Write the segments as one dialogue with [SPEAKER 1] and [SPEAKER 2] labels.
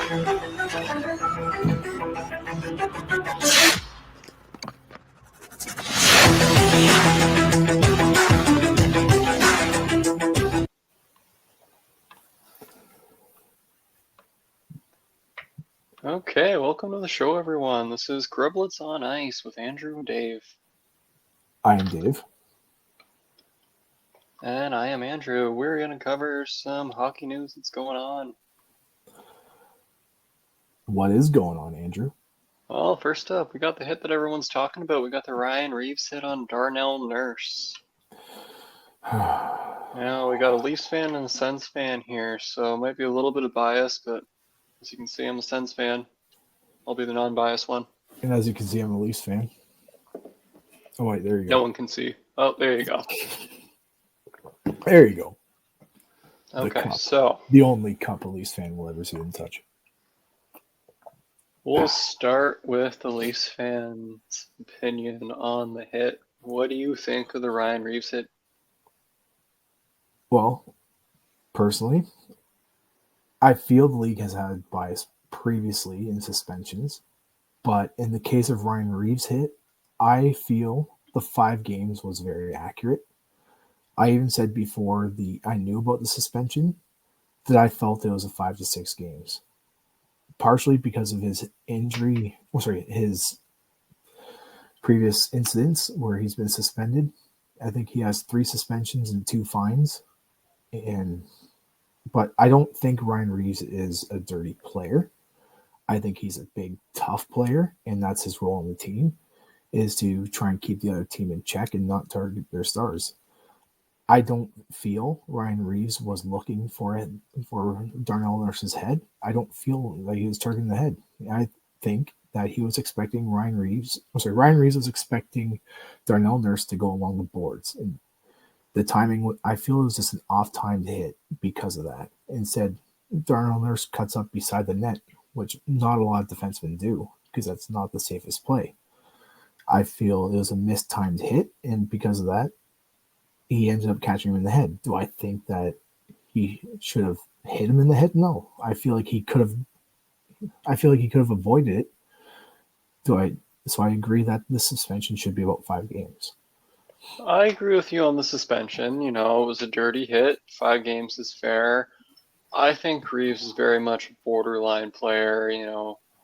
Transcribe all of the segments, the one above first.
[SPEAKER 1] Okay, welcome to the show, everyone. This is Grublets on Ice with Andrew and Dave.
[SPEAKER 2] I am Dave.
[SPEAKER 1] And I am Andrew. We're going to cover some hockey news that's going on.
[SPEAKER 2] What is going on, Andrew?
[SPEAKER 1] Well, first up, we got the hit that everyone's talking about. We got the Ryan Reeves hit on Darnell Nurse. Now, we got a Leafs fan and a Sens fan here, so it might be a little bit of bias, but as you can see, I'm a Sens fan. I'll be the non-biased one.
[SPEAKER 2] And as you can see, I'm a Leafs fan. Oh, wait, there you go.
[SPEAKER 1] No one can see. Oh, there you go.
[SPEAKER 2] There you go.
[SPEAKER 1] Okay, so
[SPEAKER 2] the only cup a Leafs fan will ever see in touch.
[SPEAKER 1] We'll start with the Leafs fans' opinion on the hit. What do you think of the Ryan Reeves hit?
[SPEAKER 2] Well, personally, I feel the league has had bias previously in suspensions, but in the case of Ryan Reeves' hit, I feel the 5 games was very accurate. I even said before I knew about the suspension that I felt it was a 5 to 6 games. Partially because of his his previous incidents where he's been suspended. I think he has 3 suspensions and 2 fines. But I don't think Ryan Reeves is a dirty player. I think he's a big, tough player, and that's his role on the team, is to try and keep the other team in check and not target their stars. I don't feel Ryan Reeves was looking for Darnell Nurse's head. I don't feel like he was targeting the head. I think that he was expecting Ryan Reeves was expecting Darnell Nurse to go along the boards. And the timing, I feel it was just an off-timed hit because of that. Instead, Darnell Nurse cuts up beside the net, which not a lot of defensemen do because that's not the safest play. I feel it was a mistimed hit, and because of that, he ended up catching him in the head. Do I think that he should have hit him in the head? No. I feel like he could have avoided it. So I agree that the suspension should be about 5 games.
[SPEAKER 1] I agree with you on the suspension. It was a dirty hit. 5 games is fair. I think Reeves is very much a borderline player.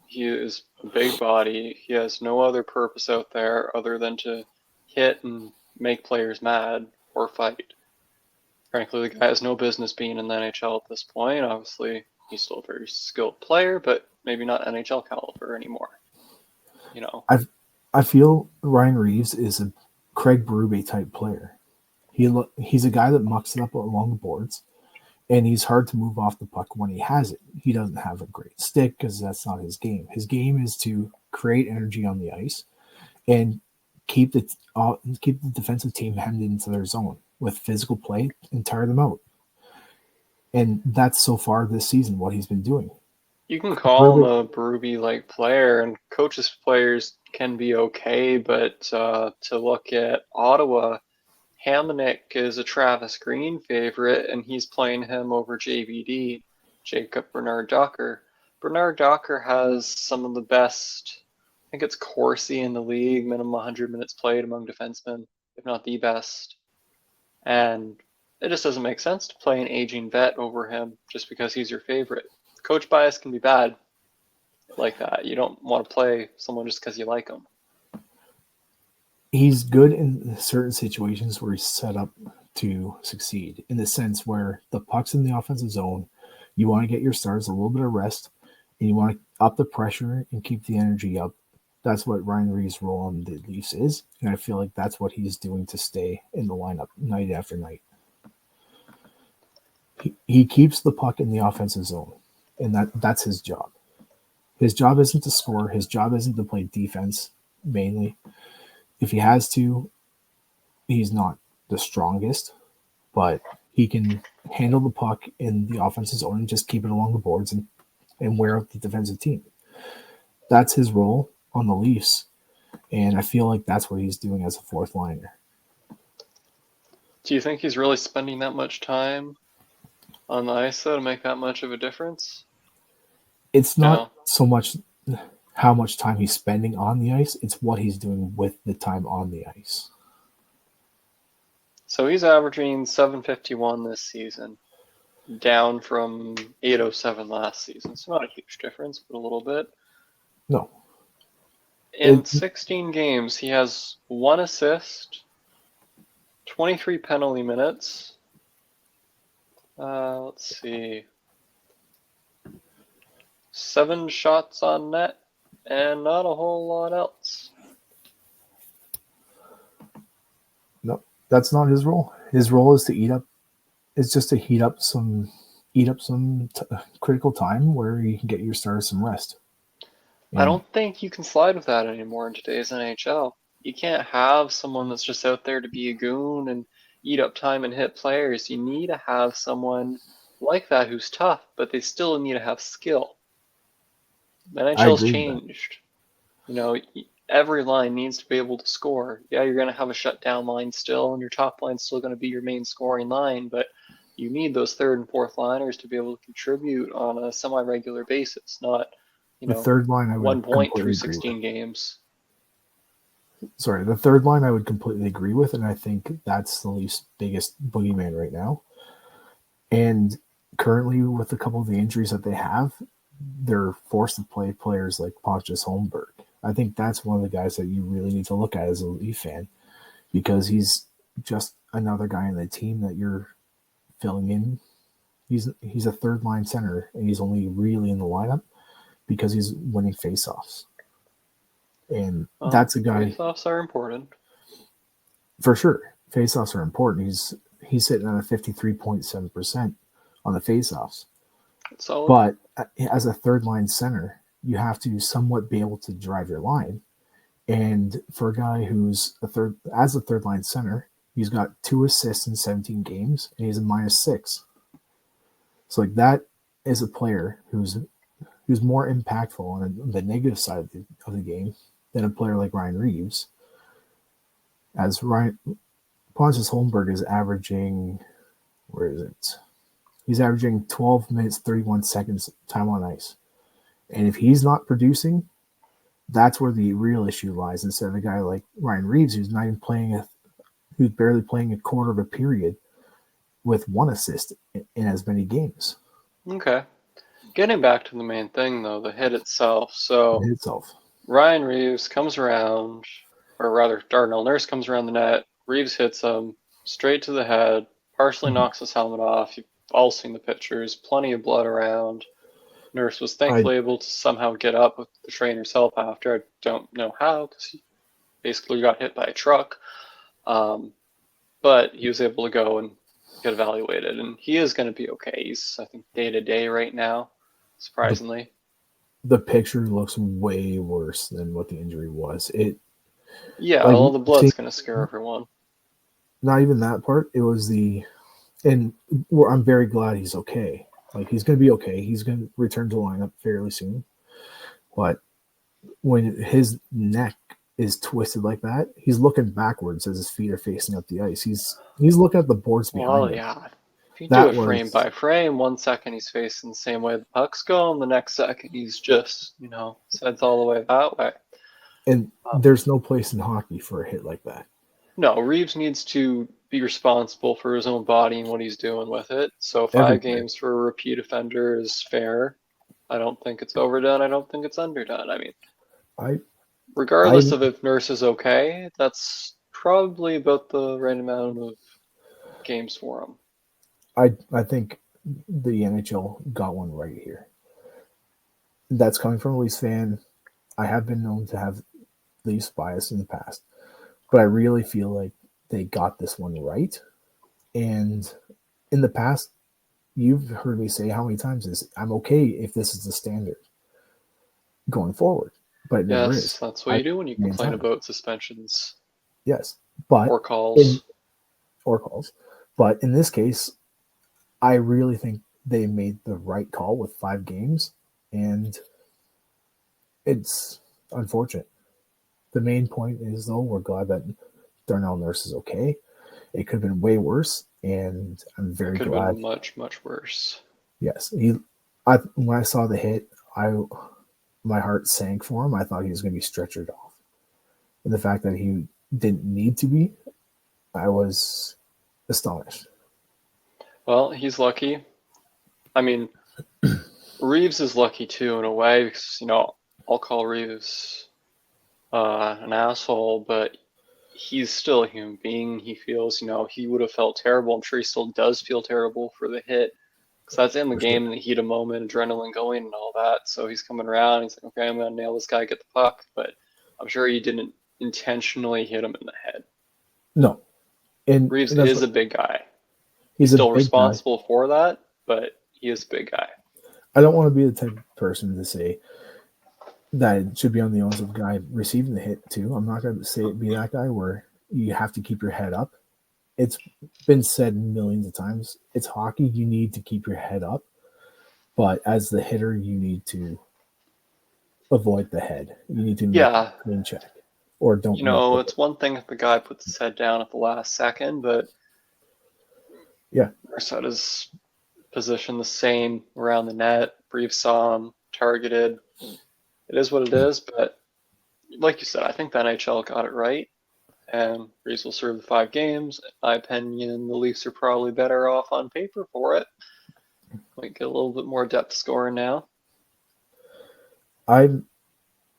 [SPEAKER 1] He is a big body. He has no other purpose out there other than to hit and make players mad or fight. Frankly, the guy has no business being in the NHL at this point. Obviously, he's still a very skilled player, but maybe not NHL caliber anymore.
[SPEAKER 2] I feel Ryan Reeves is a Craig Berube type player. He's a guy that mucks it up along the boards, and he's hard to move off the puck when he has it. He doesn't have a great stick because that's not his game. His game is to create energy on the ice and keep the defensive team hemmed into their zone with physical play and tire them out. And that's so far this season what he's been doing.
[SPEAKER 1] You can call him a Berube-like player, and coaches' players can be okay, but to look at Ottawa, Hamonic is a Travis Green favorite, and he's playing him over JBD, Jacob Bernard-Docker. Bernard-Docker has some of the best, I think it's Corsi in the league, minimum 100 minutes played among defensemen, if not the best. And it just doesn't make sense to play an aging vet over him just because he's your favorite. Coach bias can be bad like that. You don't want to play someone just because you like them.
[SPEAKER 2] He's good in certain situations where he's set up to succeed, in the sense where the puck's in the offensive zone, you want to get your stars a little bit of rest, and you want to up the pressure and keep the energy up. That's what Ryan Reeves' role on the Leafs is, and I feel like that's what he's doing to stay in the lineup night after night. He keeps the puck in the offensive zone, and that's his job. His job isn't to score. His job isn't to play defense, mainly. If he has to, he's not the strongest, but he can handle the puck in the offensive zone and just keep it along the boards and wear out the defensive team. That's his role on the Leafs, and I feel like that's what he's doing as a 4th liner.
[SPEAKER 1] Do you think he's really spending that much time on the ice, though, to make that much of a difference?
[SPEAKER 2] It's not
[SPEAKER 1] No.
[SPEAKER 2] so much how much time he's spending on the ice, it's what he's doing with the time on the ice.
[SPEAKER 1] So he's averaging 751 this season, down from 807 last season. So not a huge difference, but a little bit.
[SPEAKER 2] No.
[SPEAKER 1] In 16 games, he has 1 assist, 23 penalty minutes. Let's see. 7 shots on net, and not a whole lot else.
[SPEAKER 2] No, that's not his role. His role is to eat up. It's just to eat up some critical time where you can get your stars some rest.
[SPEAKER 1] I don't think you can slide with that anymore in today's NHL. You can't have someone that's just out there to be a goon and eat up time and hit players. You need to have someone like that who's tough, but they still need to have skill. The
[SPEAKER 2] I
[SPEAKER 1] NHL's
[SPEAKER 2] agree with that.
[SPEAKER 1] changed. You know, every line needs to be able to score. Yeah, you're going to have a shutdown line still, and your top line's still going to be your main scoring line, but you need those third and fourth liners to be able to contribute on a semi-regular basis, not,
[SPEAKER 2] The third line I would
[SPEAKER 1] 1 point through
[SPEAKER 2] completely agree with.
[SPEAKER 1] 16 games.
[SPEAKER 2] Sorry, the third line I would completely agree with, and I think that's the Leafs' biggest boogeyman right now. And currently, with a couple of the injuries that they have, they're forced to play players like Pontus Holmberg. I think that's one of the guys that you really need to look at as a Leaf fan, because he's just another guy on the team that you're filling in. He's a third line center, and he's only really in the lineup because he's winning faceoffs. And that's a guy.
[SPEAKER 1] Faceoffs are important.
[SPEAKER 2] For sure. Faceoffs are important. He's sitting at a 53.7% on the faceoffs. But as a third line center, you have to somewhat be able to drive your line. And for a guy who's a third line center, he's got 2 assists in 17 games, and he's a -6. So like that is a player who's more impactful on the negative side of the game than a player like Ryan Reeves. As Pontus Holmberg is averaging, where is it? He's averaging 12 minutes, 31 seconds time on ice. And if he's not producing, that's where the real issue lies, instead of a guy like Ryan Reeves, who's not even who's barely playing a quarter of a period with 1 assist in as many games.
[SPEAKER 1] Okay. Getting back to the main thing, though, the hit itself. So
[SPEAKER 2] The hit itself.
[SPEAKER 1] Ryan Reeves comes around, or rather, Darnell Nurse comes around the net. Reeves hits him straight to the head, partially knocks his helmet off. You've all seen the pictures, plenty of blood around. Nurse was thankfully able to somehow get up with the trainer's help after. I don't know how, because he basically got hit by a truck. But he was able to go and get evaluated, and he is going to be okay. He's, I think, day-to-day right now, surprisingly.
[SPEAKER 2] The picture looks way worse than what the injury was. The
[SPEAKER 1] blood's going to scare everyone.
[SPEAKER 2] Not even that part. It was and I'm very glad he's okay. Like, he's going to be okay. He's going to return to lineup fairly soon. But when his neck is twisted like that, he's looking backwards as his feet are facing up the ice. He's looking at the boards behind him.
[SPEAKER 1] Yeah. If you do it frame by frame, 1 second he's facing the same way the puck's going, the next second he's just, his head's all the way that way.
[SPEAKER 2] And there's no place in hockey for a hit like that.
[SPEAKER 1] No, Reeves needs to be responsible for his own body and what he's doing with it. So 5 games for a repeat offender is fair. I don't think it's overdone. I don't think it's underdone. I mean, regardless of if Nurse is okay, that's probably about the right amount of games for him.
[SPEAKER 2] I think the NHL got one right here. That's coming from a Leafs fan. I have been known to have Leafs bias in the past, but I really feel like they got this one right. And in the past, you've heard me say how many times this, I'm okay if this is the standard going forward, but it never is.
[SPEAKER 1] That's what you do when you complain about suspensions.
[SPEAKER 2] Yes, but
[SPEAKER 1] or calls.
[SPEAKER 2] But in this case, I really think they made the right call with 5 games, and it's unfortunate. The main point is, though, we're glad that Darnell Nurse is okay. It could have been way worse, and I'm very glad.
[SPEAKER 1] It could have been much, much worse.
[SPEAKER 2] Yes. When I saw the hit, I my heart sank for him. I thought he was going to be stretchered off, and the fact that he didn't need to be, I was astonished.
[SPEAKER 1] Well, he's lucky. I mean, Reeves is lucky too in a way because I'll call Reeves an asshole, but he's still a human being. He feels he would have felt terrible. I'm sure he still does feel terrible for the hit because that's in the
[SPEAKER 2] For sure.
[SPEAKER 1] game, in the heat of moment, adrenaline going and all that. So he's coming around. He's like, okay, I'm gonna nail this guy, get the puck. But I'm sure he didn't intentionally hit him in the head.
[SPEAKER 2] No,
[SPEAKER 1] Reeves
[SPEAKER 2] and that's
[SPEAKER 1] is
[SPEAKER 2] what
[SPEAKER 1] a big guy. He's
[SPEAKER 2] he's a
[SPEAKER 1] still
[SPEAKER 2] big guy.
[SPEAKER 1] responsible for that, but he is a big guy.
[SPEAKER 2] I don't want to be the type of person to say that it should be on the onus of the guy receiving the hit too. I'm not going to say be that guy where you have to keep your head up. It's been said millions of times. It's hockey. You need to keep your head up, but as the hitter, you need to avoid the head. You need to make a
[SPEAKER 1] Yeah,
[SPEAKER 2] clean check, or don't make the hit.
[SPEAKER 1] it's one thing if the guy puts his head down at the last second, but
[SPEAKER 2] Yeah,
[SPEAKER 1] Marcetta's position the same around the net. Reeves saw him targeted. It is what it is, but like you said, I think the NHL got it right, and Reeves will serve the 5 games. In my opinion, the Leafs are probably better off on paper for it. Might get a little bit more depth scoring now.
[SPEAKER 2] I'm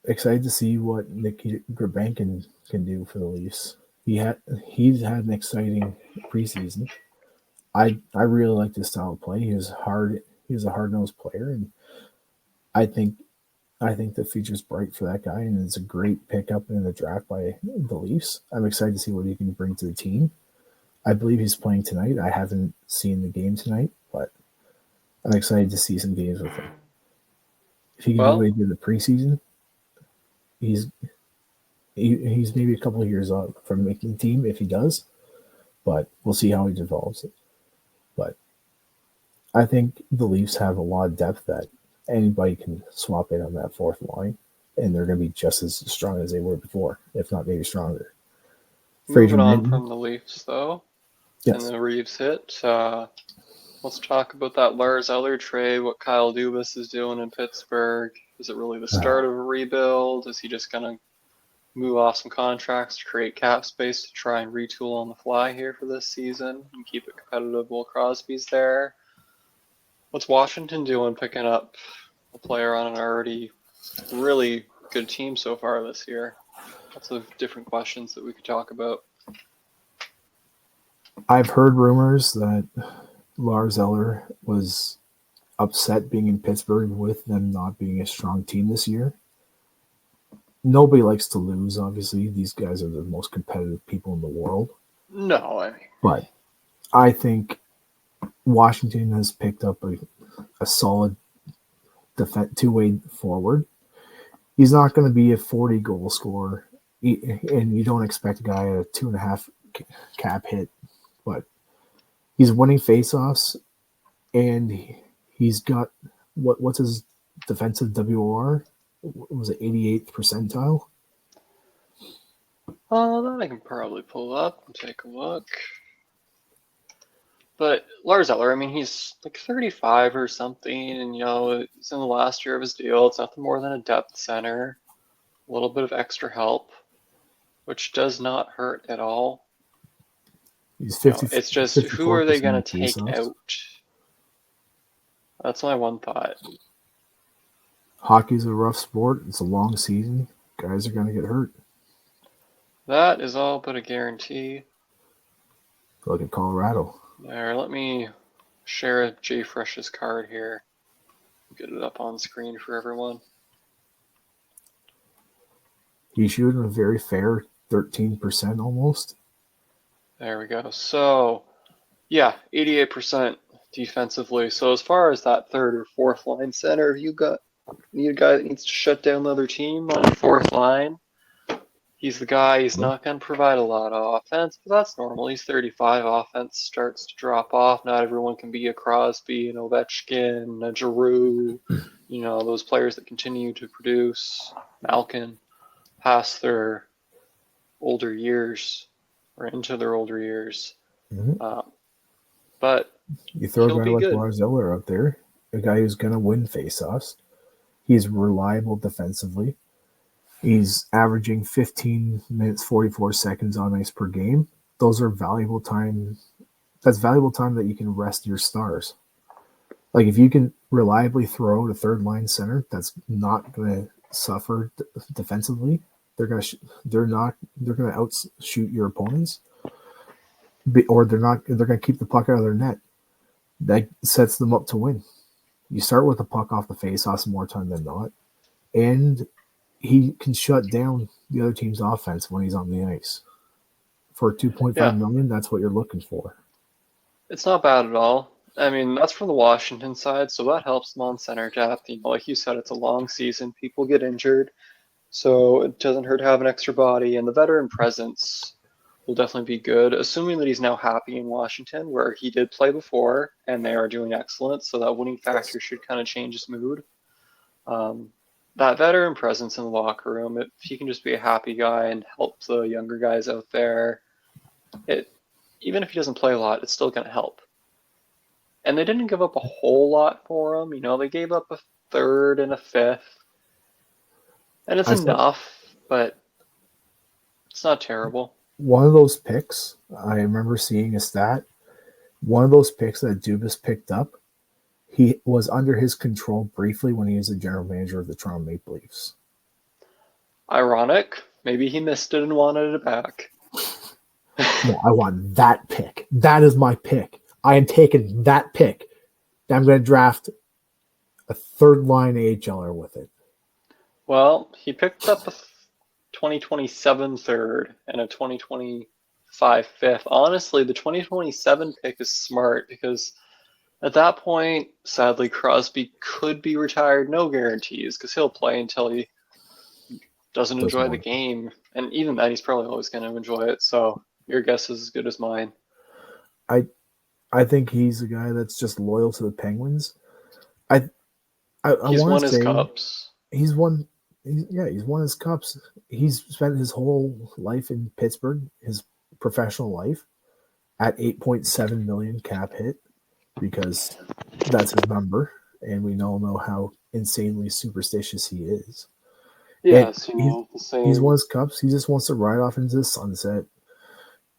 [SPEAKER 2] excited to see what Nikita Grabank can do for the Leafs. He's had an exciting preseason. I really like this style of play. He was a hard nosed player, and I think I think the future's bright for that guy, and it's a great pickup in the draft by the Leafs. I'm excited to see what he can bring to the team. I believe he's playing tonight. I haven't seen the game tonight, but I'm excited to see some games with him. If he can do what
[SPEAKER 1] Well,
[SPEAKER 2] he did in the preseason, he's he's maybe a couple of years out from making the team if he does, but we'll see how he develops it. But I think the Leafs have a lot of depth that anybody can swap in on that fourth line, and they're going to be just as strong as they were before, if not maybe stronger. Fraser
[SPEAKER 1] moving on
[SPEAKER 2] Minton,
[SPEAKER 1] from the Leafs, though, and
[SPEAKER 2] yes,
[SPEAKER 1] the Reeves hit. Let's talk about that Lars Eller trade, what Kyle Dubas is doing in Pittsburgh. Is it really the start of a rebuild? Is he just going to move off some contracts to create cap space to try and retool on the fly here for this season and keep it competitive while Crosby's there? What's Washington doing picking up a player on an already really good team so far this year? Lots of different questions that we could talk about.
[SPEAKER 2] I've heard rumors that Lars Eller was upset being in Pittsburgh with them not being a strong team this year. Nobody likes to lose, obviously. These guys are the most competitive people in the world.
[SPEAKER 1] No, I mean,
[SPEAKER 2] But I think Washington has picked up a solid two-way forward. He's not going to be a 40 goal scorer, and you don't expect a guy at a 2.5 cap hit, but he's winning faceoffs, and he's got what's his defensive WR? Was it 88th percentile?
[SPEAKER 1] that I can probably pull up and take a look. But Lars Eller, I mean, he's like 35 or something, and he's in the last year of his deal. It's nothing more than a depth center, a little bit of extra help, which does not hurt at all.
[SPEAKER 2] He's 50,
[SPEAKER 1] It's just who are they
[SPEAKER 2] 54%
[SPEAKER 1] going
[SPEAKER 2] on
[SPEAKER 1] to take
[SPEAKER 2] faceoffs.
[SPEAKER 1] out? That's my one thought.
[SPEAKER 2] Hockey's a rough sport. It's a long season. Guys are going to get hurt.
[SPEAKER 1] That is all but a guarantee.
[SPEAKER 2] Look at Colorado.
[SPEAKER 1] There, let me share Jay Fresh's card here. Get it up on screen for everyone.
[SPEAKER 2] He's shooting a very fair 13% almost.
[SPEAKER 1] There we go. So, yeah, 88% defensively. So as far as that third or fourth line center, you need a guy that needs to shut down the other team on the fourth line. He's the guy. He's not going to provide a lot of offense, but that's normal. He's 35. Offense starts to drop off. Not everyone can be a Crosby, an Ovechkin, a Giroux. Those players that continue to produce. Malkin past their older years or into their older years.
[SPEAKER 2] Mm-hmm.
[SPEAKER 1] But
[SPEAKER 2] You throw a
[SPEAKER 1] he'll
[SPEAKER 2] guy
[SPEAKER 1] be
[SPEAKER 2] like
[SPEAKER 1] good.
[SPEAKER 2] Lars Eller out there, a guy who's going to win faceoffs. He's reliable defensively. He's averaging 15 minutes 44 seconds on ice per game. Those are valuable time. That's valuable time that you can rest your stars. Like if you can reliably throw a third line center that's not going to suffer defensively, they're going to outshoot your opponents, or they're going to keep the puck out of their net. That sets them up to win. You start with the puck off the faceoffs more time than not, and he can shut down the other team's offense when he's on the ice. For 2.5
[SPEAKER 1] Yeah,
[SPEAKER 2] million, that's what you're looking for.
[SPEAKER 1] it's not bad at all. I mean, that's from the Washington side, so that helps them on center depth. Like you said, it's a long season. People get injured, so it doesn't hurt to have an extra body, and the veteran presence will definitely be good, assuming that he's now happy in Washington, where he did play before, and they are doing excellent, so that winning
[SPEAKER 2] Yes.
[SPEAKER 1] factor should kind of change his mood. Um, that veteran presence in the locker room, if he can just be a happy guy and help the younger guys out there, it even if he doesn't play a lot, it's still going to help. And they didn't give up a whole lot for him. They gave up a third and a fifth, and it's
[SPEAKER 2] I saw
[SPEAKER 1] enough, but it's not terrible.
[SPEAKER 2] one of those picks. I remember seeing a stat. One of those picks that Dubas picked up, he was under his control briefly when he was the general manager of the Toronto Maple Leafs.
[SPEAKER 1] Ironic. Maybe he missed it and wanted it back.
[SPEAKER 2] No, I want that pick. That is my pick. I am taking that pick. I'm going to draft a third line AHLer with it.
[SPEAKER 1] Well, he picked up a 2027 third and a 2025 fifth. Honestly, the 2027 pick is smart because at that point, sadly, Crosby could be retired. No guarantees because he'll play until he doesn't
[SPEAKER 2] Doesn't
[SPEAKER 1] enjoy the
[SPEAKER 2] want.
[SPEAKER 1] game. And even then, he's probably always going to enjoy it. So your guess is as good as mine.
[SPEAKER 2] I I think he's a guy that's just loyal to the Penguins. I I
[SPEAKER 1] He's
[SPEAKER 2] want
[SPEAKER 1] won
[SPEAKER 2] to
[SPEAKER 1] his
[SPEAKER 2] say
[SPEAKER 1] cups.
[SPEAKER 2] he's won. He's won his cups. He's spent his whole life in Pittsburgh, his professional life, at 8.7 million cap hit because that's his number, and we all know how insanely superstitious he is. And
[SPEAKER 1] Yes, the
[SPEAKER 2] he's won
[SPEAKER 1] same.
[SPEAKER 2] his cups. He just wants to ride off into the sunset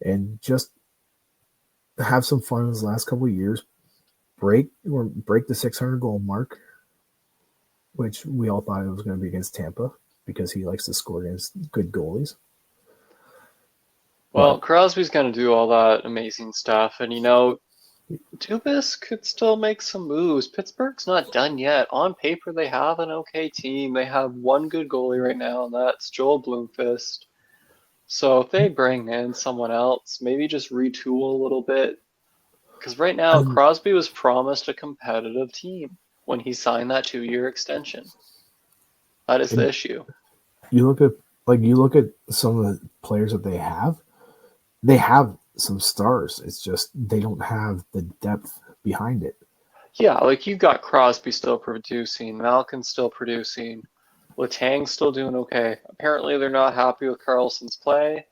[SPEAKER 2] and just have some fun in his last couple of years. Break the 600 goal mark, which we all thought it was going to be against Tampa because he likes to score against good goalies.
[SPEAKER 1] Well,
[SPEAKER 2] But
[SPEAKER 1] Crosby's going to do all that amazing stuff, and Dubas could still make some moves. Pittsburgh's not done yet. On paper, they have an okay team. They have one good goalie right now, and that's Joel Bloomfist. So if they bring in someone else, maybe just retool a little bit, because right now
[SPEAKER 2] and
[SPEAKER 1] Crosby was promised a competitive team when he signed that 2-year extension. That is the
[SPEAKER 2] and
[SPEAKER 1] issue.
[SPEAKER 2] you look at some of the players that they have. They have some stars. It's just they don't have the depth behind it.
[SPEAKER 1] Yeah, like you got Crosby still producing, Malkin's still producing, Letang's still doing okay. Apparently, they're not happy with Carlson's play.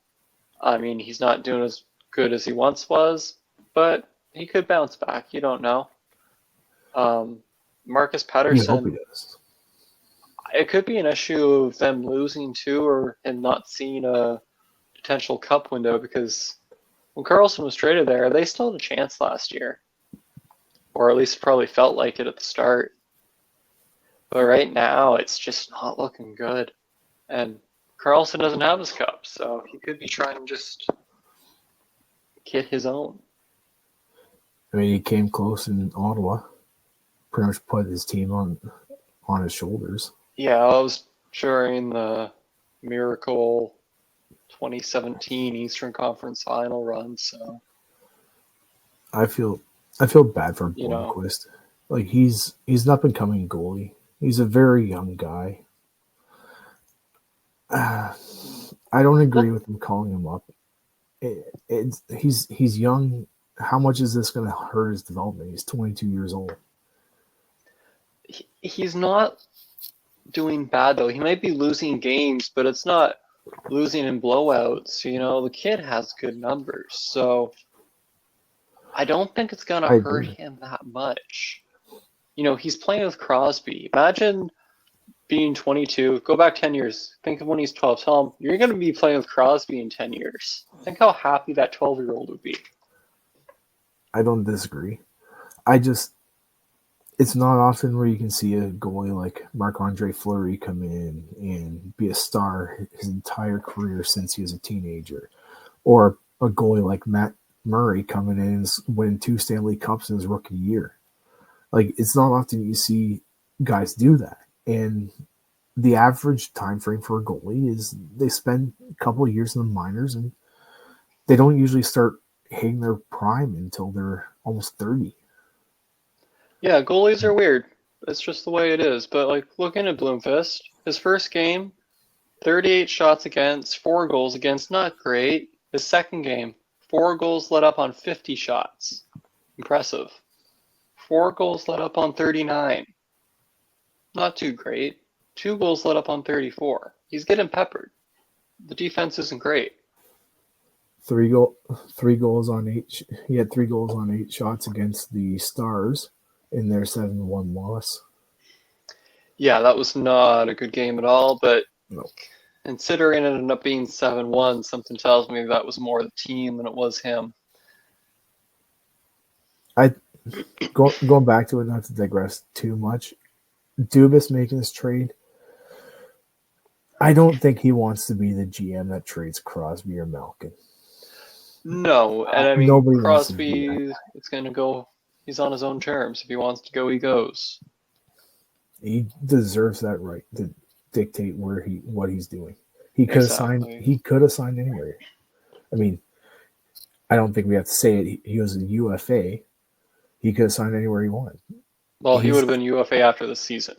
[SPEAKER 1] I mean, he's not doing as good as he once was, but he could bounce back. You don't know. Um, Marcus
[SPEAKER 2] You hope he
[SPEAKER 1] Pettersson,
[SPEAKER 2] does.
[SPEAKER 1] it could be an issue of them losing two or and not seeing a potential cup window because when Carlson was traded there, they still had a chance last year, or at least probably felt like it at the start. But right now, it's just not looking good. And Carlson doesn't have his cup, so he could be trying to just get his own.
[SPEAKER 2] I mean, he came close in Ottawa. Pretty much put his team on his shoulders.
[SPEAKER 1] Yeah, I was during the Miracle 2017 Eastern Conference Final run, so
[SPEAKER 2] I feel bad for
[SPEAKER 1] you know,
[SPEAKER 2] Blomqvist. Like he's an up and coming goalie. He's a very young guy. I don't agree
[SPEAKER 1] well,
[SPEAKER 2] with him calling him up. He's young. How much is this going to hurt his development? He's 22 years old.
[SPEAKER 1] he's not doing bad though. He might be losing games, but it's not losing in blowouts. The kid has good numbers, so I don't think it's gonna
[SPEAKER 2] I
[SPEAKER 1] hurt
[SPEAKER 2] agree.
[SPEAKER 1] him that much. He's playing with Crosby. Imagine being 22, go back 10 years. Think of when he's 12. Tell him, you're going to be playing with Crosby in 10 years. Think how happy that 12-year-old would be.
[SPEAKER 2] I don't disagree. It's not often where you can see a goalie like Marc-Andre Fleury come in and be a star his entire career since he was a teenager. Or a goalie like Matt Murray coming in and winning 2 Stanley Cups in his rookie year. Like, it's not often you see guys do that. And the average time frame for a goalie is they spend a couple of years in the minors, and they don't usually start hitting their prime until they're almost 30.
[SPEAKER 1] Yeah, goalies are weird. It's just the way it is. But, like, looking at Bloomfist, his first game, 38 shots against, 4 goals against, not great. His second game, 4 goals let up on 50 shots. Impressive. 4 goals let up on 39. Not too great. 2 goals let up on 34. He's getting peppered. The defense isn't great.
[SPEAKER 2] 3 goals on 8. He had 3 goals on 8 shots against the Stars in their 7-1 loss.
[SPEAKER 1] Yeah, that was not a good game at all, but
[SPEAKER 2] no.
[SPEAKER 1] Considering it ended up being 7-1, something tells me that was more the team than it was him.
[SPEAKER 2] Going back to it, not to digress too much, Dubas making this trade, I don't think he wants to be the GM that trades Crosby or Malkin.
[SPEAKER 1] No, and I mean,
[SPEAKER 2] Nobody
[SPEAKER 1] Crosby, it's going to go, he's on his own terms. If he wants to go, he goes.
[SPEAKER 2] He deserves that right to dictate what he's doing. He could have signed anywhere. I mean, I don't think we have to say it. He was a UFA. He could have signed anywhere he wanted.
[SPEAKER 1] Well, he would have been UFA after the season.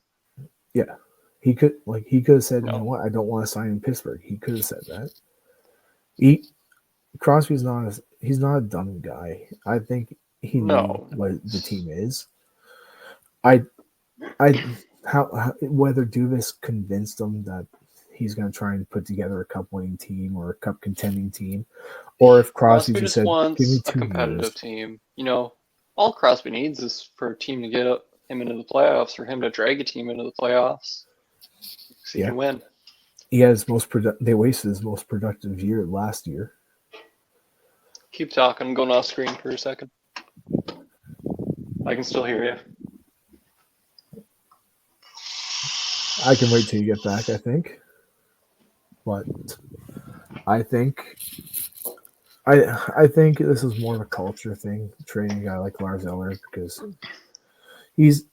[SPEAKER 2] Yeah. He could have said, no. You know what, I don't want to sign in Pittsburgh. He could have said that. Crosby's he's not a dumb guy. I think he knew what the team is. How whether Dubas convinced him that he's going to try and put together a cup-winning team or a cup contending team, or if Crosby just said,
[SPEAKER 1] wants
[SPEAKER 2] "Give me 2
[SPEAKER 1] a competitive
[SPEAKER 2] years.
[SPEAKER 1] Team." You know, all Crosby needs is for a team to get him into the playoffs, or him to drag a team into the playoffs, so he can win.
[SPEAKER 2] He has they wasted his most productive year last year.
[SPEAKER 1] Keep talking. I'm going off screen for a second. I can still hear you.
[SPEAKER 2] I can wait till you get back, I think. But I think this is more of a culture thing, trading a guy like Lars Eller, because he's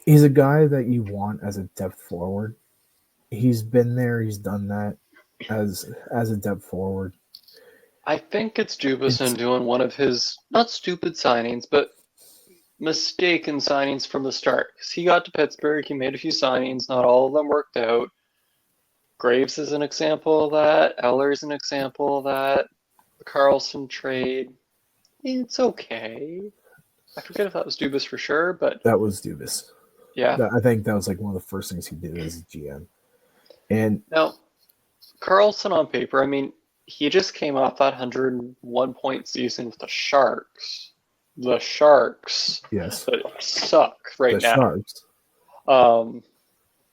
[SPEAKER 2] a guy that you want as a depth forward. He's been there, he's done that as a depth forward.
[SPEAKER 1] I think it's Dubas doing one of his not stupid signings, but mistaken signings from the start. Because he got to Pittsburgh, he made a few signings, not all of them worked out. Graves is an example of that. Eller is an example of that. The Carlson trade, it's okay. I forget if that was Dubas for sure, but
[SPEAKER 2] that was Dubas.
[SPEAKER 1] Yeah,
[SPEAKER 2] I think that was like one of the first things he did as a GM. And
[SPEAKER 1] now, Carlson on paper, I mean, he just came off that 101-point season with the Sharks. The Sharks.
[SPEAKER 2] Yes.
[SPEAKER 1] That suck right now.
[SPEAKER 2] The Sharks.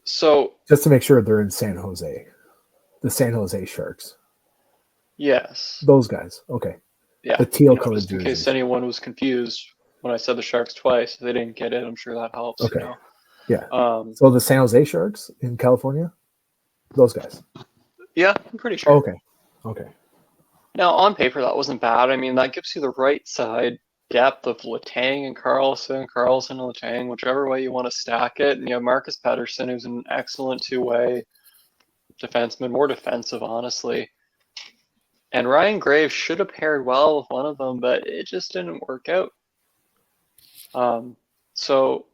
[SPEAKER 1] So
[SPEAKER 2] just to make sure they're in San Jose. The San Jose Sharks.
[SPEAKER 1] Yes.
[SPEAKER 2] Those guys. Okay.
[SPEAKER 1] Yeah.
[SPEAKER 2] The teal colored
[SPEAKER 1] jerseys. In case anyone was confused when I said the Sharks twice, they didn't get it. I'm sure that helps.
[SPEAKER 2] Okay.
[SPEAKER 1] You know?
[SPEAKER 2] Yeah. So the San Jose Sharks in California? Those guys.
[SPEAKER 1] Yeah, I'm pretty sure.
[SPEAKER 2] Okay.
[SPEAKER 1] Now, on paper, that wasn't bad. I mean, that gives you the right side depth of Letang and Carlson and Letang, whichever way you want to stack it. And you have Marcus Pettersson, who's an excellent two-way defenseman, more defensive, honestly. And Ryan Graves should have paired well with one of them, but it just didn't work out. So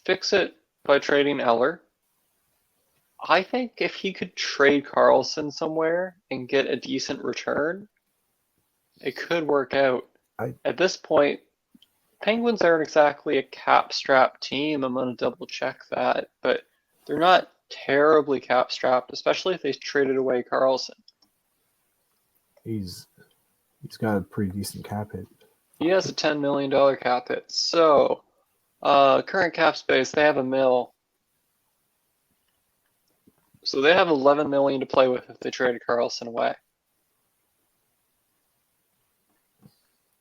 [SPEAKER 1] fix it by trading Eller. I think if he could trade Carlson somewhere and get a decent return, it could work out. At this point, Penguins aren't exactly a cap-strapped team. I'm going to double-check that. But they're not terribly cap-strapped, especially if they traded away Carlson.
[SPEAKER 2] He's got a pretty decent cap hit.
[SPEAKER 1] He has a $10 million cap hit. So, current cap space, they have $1 million. So they have 11 million to play with if they trade Carlson away.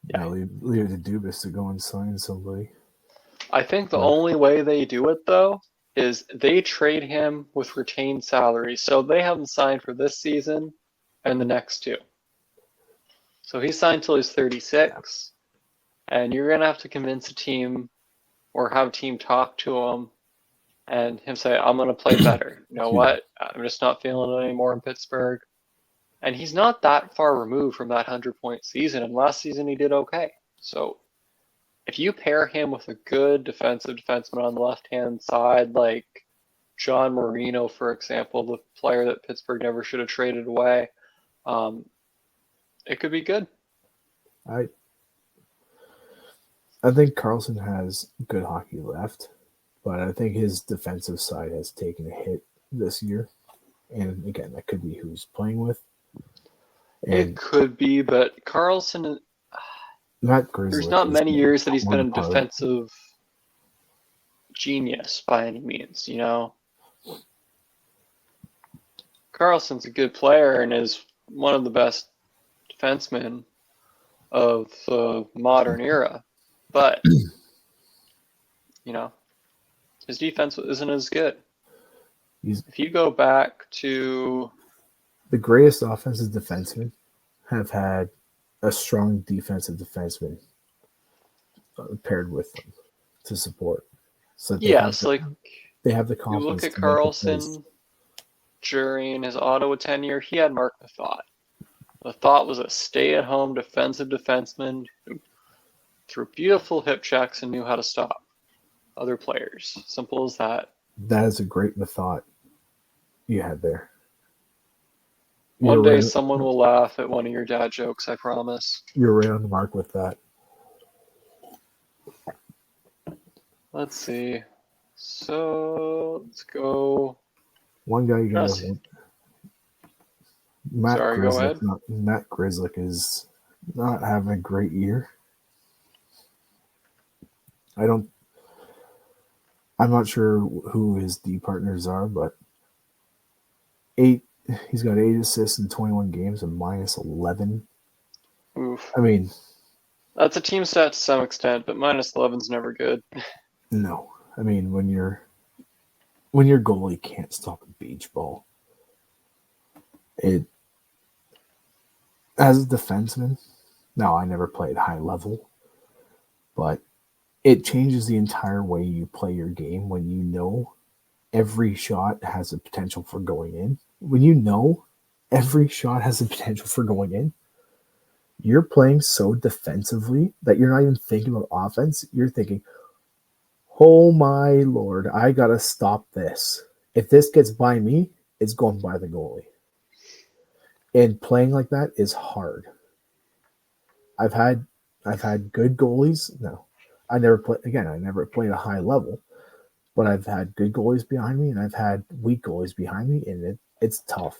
[SPEAKER 2] Yeah, leave it to Dubas to go and sign somebody.
[SPEAKER 1] I think the only way they do it, though, is they trade him with retained salary. So they have him signed for this season and the next two. So he's signed till he's 36, and you're going to have to convince a team or have a team talk to him and him say, I'm going to play better. You know what? I'm just not feeling it anymore in Pittsburgh. And he's not that far removed from that 100-point season, and last season he did okay. So if you pair him with a good defensive defenseman on the left-hand side, like John Marino, for example, the player that Pittsburgh never should have traded away, it could be good.
[SPEAKER 2] I think Carlson has good hockey left, but I think his defensive side has taken a hit this year. And again, that could be who he's playing with. And
[SPEAKER 1] it could be, but Carlson, there's not many years that he's been a defensive genius by any means, you know. Carlson's a good player and is one of the best defensemen of the modern era, but you know, his defense isn't as good. If you go back to
[SPEAKER 2] the greatest offensive defensemen have had a strong defensive defenseman paired with them to support. So they have the confidence.
[SPEAKER 1] You look at Carlson during his Ottawa tenure, he had Mark Methot. Methot was a stay-at-home defensive defenseman who threw beautiful hip checks and knew how to stop other players. Simple as that.
[SPEAKER 2] That is a great Methot you had there.
[SPEAKER 1] One day someone will laugh at one of your dad jokes, I promise.
[SPEAKER 2] You're right on the mark with that.
[SPEAKER 1] Let's see. So let's go.
[SPEAKER 2] One guy you got to Matt Grzelcyk is not having a great year. I'm not sure who his D partners are, but he's got 8 assists in 21 games and minus 11.
[SPEAKER 1] Oof.
[SPEAKER 2] I mean,
[SPEAKER 1] that's a team stat to some extent, but minus 11's never good.
[SPEAKER 2] No. I mean, when your goalie can't stop a beach ball, it, as a defenseman, now I never played high level, but it changes the entire way you play your game when you know every shot has a potential for going in. When you know every shot has a potential for going in, you're playing so defensively that you're not even thinking about offense. You're thinking, oh my Lord, I got to stop this. If this gets by me, it's going by the goalie. And playing like that is hard. I've had good goalies. No, I never played a high level, but I've had good goalies behind me and I've had weak goalies behind me, and it's tough.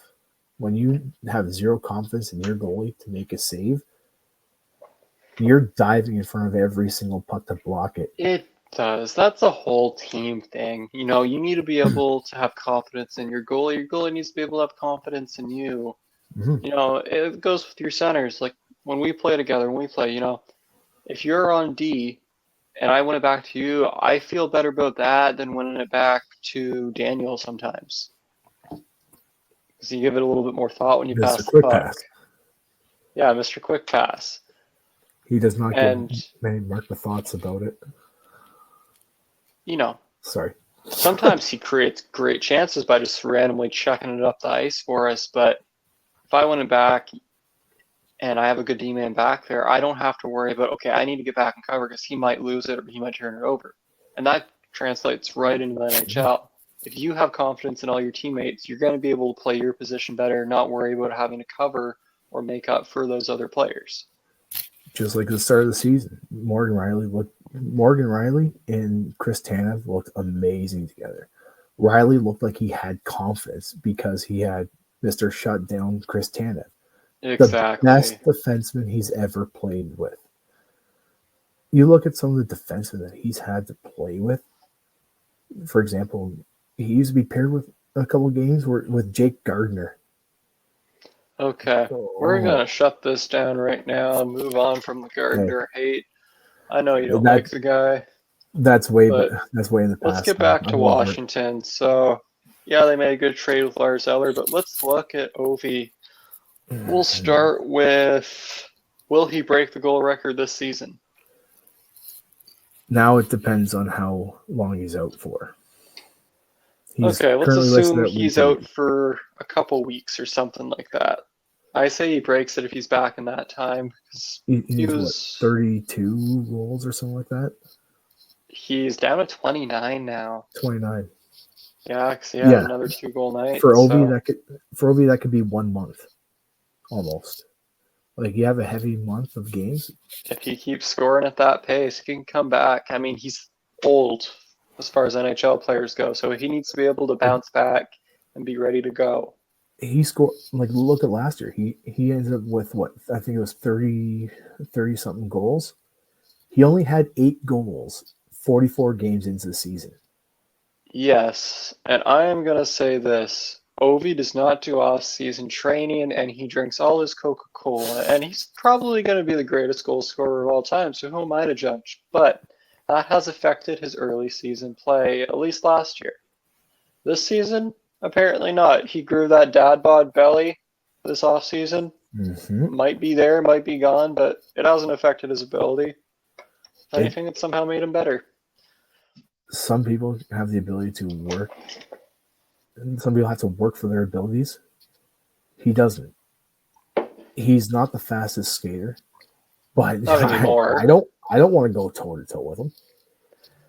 [SPEAKER 2] When you have zero confidence in your goalie to make a save, you're diving in front of every single puck to block it.
[SPEAKER 1] It does. That's a whole team thing. You know, you need to be able to have confidence in your goalie. Your goalie needs to be able to have confidence in you.
[SPEAKER 2] Mm-hmm.
[SPEAKER 1] You know, it goes with your centers. Like when we play together, you know, if you're on D and I win it back to you, I feel better about that than winning it back to Daniel sometimes. Because you give it a little bit more thought when you pass the puck. Pass. Yeah, Mr. Quick Pass.
[SPEAKER 2] He does not give many Mark the thoughts about it.
[SPEAKER 1] You know.
[SPEAKER 2] Sorry.
[SPEAKER 1] Sometimes he creates great chances by just randomly chucking it up the ice for us, but if I win it back and I have a good D-man back there, I don't have to worry about, okay, I need to get back and cover because he might lose it or he might turn it over. And that translates right into the NHL. If you have confidence in all your teammates, you're going to be able to play your position better, not worry about having to cover or make up for those other players.
[SPEAKER 2] Just like the start of the season, Morgan Riley and Chris Tanev looked amazing together. Riley looked like he had confidence because he had Mr. Shutdown Chris Tanev.
[SPEAKER 1] Exactly.
[SPEAKER 2] The best defenseman he's ever played with. You look at some of the defensemen that he's had to play with. For example, he used to be paired with a couple games with Jake Gardner.
[SPEAKER 1] Okay, we're
[SPEAKER 2] Oh,
[SPEAKER 1] gonna shut this down right now and move on from the
[SPEAKER 2] hey,
[SPEAKER 1] Gardner hate. I know you don't
[SPEAKER 2] that
[SPEAKER 1] like the guy,
[SPEAKER 2] that's way
[SPEAKER 1] but
[SPEAKER 2] that's way in the
[SPEAKER 1] let's
[SPEAKER 2] past
[SPEAKER 1] get
[SPEAKER 2] now.
[SPEAKER 1] back to
[SPEAKER 2] I'm over it.
[SPEAKER 1] Washington. So, yeah, they made a good trade with Lars Eller, but let's look at Ovi. We'll start with, will he break the goal record this season?
[SPEAKER 2] Now it depends on how long he's out for. He's
[SPEAKER 1] Okay, let's
[SPEAKER 2] currently listed
[SPEAKER 1] assume
[SPEAKER 2] at week
[SPEAKER 1] he's out
[SPEAKER 2] 80.
[SPEAKER 1] for a couple weeks or something like that. I say he breaks it if he's back in that time because he
[SPEAKER 2] He's what,
[SPEAKER 1] was
[SPEAKER 2] 32 goals or something like that.
[SPEAKER 1] he's down to 29 now.
[SPEAKER 2] 29.
[SPEAKER 1] Yeah, because he had
[SPEAKER 2] Yeah,
[SPEAKER 1] another 2 goal night.
[SPEAKER 2] for Ovi
[SPEAKER 1] So
[SPEAKER 2] that could be 1 month almost. Like you have a heavy month of games.
[SPEAKER 1] if he keeps scoring at that pace, he can come back. I mean, he's old as far as NHL players go, so he needs to be able to
[SPEAKER 2] Like
[SPEAKER 1] bounce back and be ready to go.
[SPEAKER 2] he scored, like look at last year. He ended up with what I think it was 30 something goals. He only had 8 goals 44 games into the season.
[SPEAKER 1] Yes, and I am going to say this. Ovi does not do off-season training, and he drinks all his Coca-Cola, and he's probably going to be the greatest goal scorer of all time, so who am I to judge? But that has affected his early season play, at least last year. This season, apparently not. He grew that dad bod belly this off-season.
[SPEAKER 2] Mm-hmm.
[SPEAKER 1] Might be there, might be gone, but it hasn't affected his ability. If
[SPEAKER 2] It
[SPEAKER 1] anything, it somehow made him better.
[SPEAKER 2] Some people have the ability to work, and some people have to work for their abilities. He doesn't. He's not the fastest skater, but
[SPEAKER 1] Not anymore.
[SPEAKER 2] I don't want to go toe to toe with him.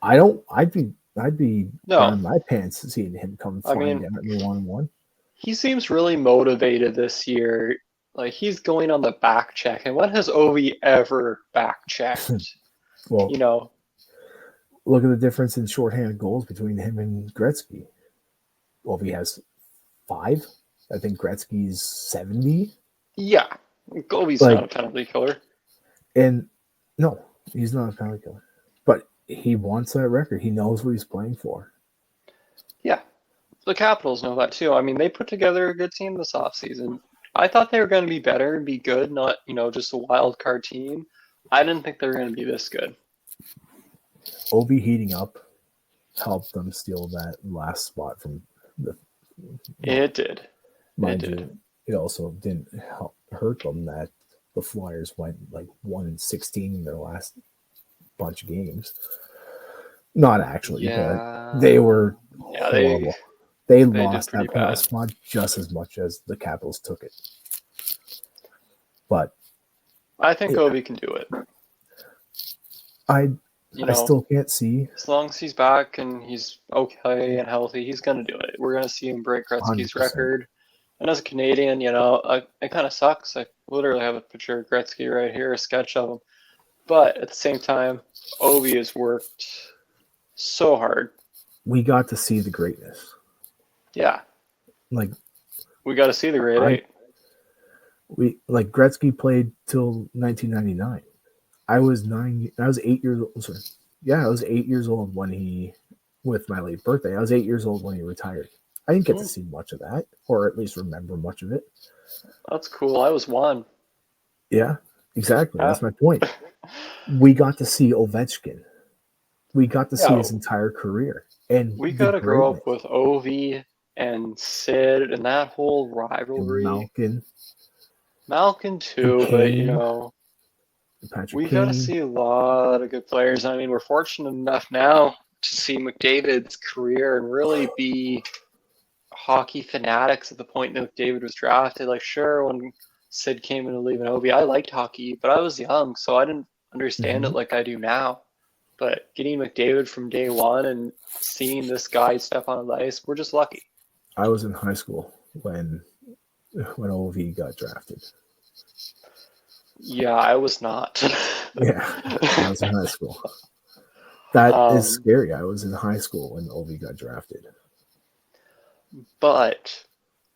[SPEAKER 2] I don't. I'd be
[SPEAKER 1] No,
[SPEAKER 2] grabbing my pants seeing him come
[SPEAKER 1] I
[SPEAKER 2] flying
[SPEAKER 1] mean,
[SPEAKER 2] down at me 1-on-1.
[SPEAKER 1] he seems really motivated this year. Like he's going on the back check. And when has Ovi ever back checked?
[SPEAKER 2] Well,
[SPEAKER 1] You know,
[SPEAKER 2] look at the difference in shorthanded goals between him and Gretzky. Well, if he has 5, I think Gretzky's 70.
[SPEAKER 1] yeah, Ovi's not
[SPEAKER 2] Like,
[SPEAKER 1] a penalty killer.
[SPEAKER 2] and no, he's not a penalty killer, but he wants that record. He knows what he's playing for.
[SPEAKER 1] Yeah, the Capitals know that too. I mean, they put together a good team this offseason. I thought they were going to be better and be good, not, just a wild card team. I didn't think they were going to be this good.
[SPEAKER 2] Ovi heating up helped them steal that last spot from the. Well,
[SPEAKER 1] It did. It
[SPEAKER 2] mind
[SPEAKER 1] did.
[SPEAKER 2] you, it also didn't hurt them that the Flyers went like 1-16 in their last bunch of games. Not actually, but they
[SPEAKER 1] Yeah.
[SPEAKER 2] were
[SPEAKER 1] Yeah, they
[SPEAKER 2] horrible. They
[SPEAKER 1] they did
[SPEAKER 2] lost
[SPEAKER 1] pretty
[SPEAKER 2] that playoff
[SPEAKER 1] bad.
[SPEAKER 2] spot just as much as the Capitals took it. But
[SPEAKER 1] I think
[SPEAKER 2] yeah,
[SPEAKER 1] Ovi can do it.
[SPEAKER 2] I
[SPEAKER 1] You
[SPEAKER 2] I
[SPEAKER 1] know,
[SPEAKER 2] still can't see
[SPEAKER 1] as long as he's back and he's okay and healthy, he's going to do it. We're going to see him break Gretzky's
[SPEAKER 2] 100%.
[SPEAKER 1] record. And as a Canadian, it kind of sucks. I literally have a picture of Gretzky right here, a sketch of him. But at the same time, Ovi has worked so hard.
[SPEAKER 2] We got to see the greatness.
[SPEAKER 1] Yeah,
[SPEAKER 2] Like
[SPEAKER 1] we got to see the grade
[SPEAKER 2] I
[SPEAKER 1] 8.
[SPEAKER 2] like Gretzky played till 1999. I was 8 years old. Sorry. Yeah, I was 8 years old when he, with my late birthday, I was 8 years old when he retired. I didn't get to see much of that, or at least remember much of it.
[SPEAKER 1] That's cool. I was 1.
[SPEAKER 2] Yeah, exactly.
[SPEAKER 1] Yeah.
[SPEAKER 2] That's my point. We got to see Ovechkin. We got to see
[SPEAKER 1] Yeah,
[SPEAKER 2] his entire career and
[SPEAKER 1] we
[SPEAKER 2] the
[SPEAKER 1] got to grow
[SPEAKER 2] greatness.
[SPEAKER 1] up with Ovi and Sid and that whole
[SPEAKER 2] And
[SPEAKER 1] rivalry.
[SPEAKER 2] Malkin
[SPEAKER 1] Malkin
[SPEAKER 2] and
[SPEAKER 1] too, but
[SPEAKER 2] Kane, Patrick
[SPEAKER 1] we got to
[SPEAKER 2] Kane.
[SPEAKER 1] see a lot of good players. I mean, we're fortunate enough now to see McDavid's career and really be hockey fanatics at the point that McDavid was drafted. Like, sure, when Sid came in to leave an Ovi, I liked hockey, but I was young, so I didn't understand it
[SPEAKER 2] Mm-hmm.
[SPEAKER 1] like I do now. But getting McDavid from day one and seeing this guy step on the ice, we're just lucky.
[SPEAKER 2] I was in high school when OV got drafted.
[SPEAKER 1] Yeah, I was not.
[SPEAKER 2] Yeah, I was in high school. That is
[SPEAKER 1] um,
[SPEAKER 2] scary. I was in high school when Ovi got drafted.
[SPEAKER 1] but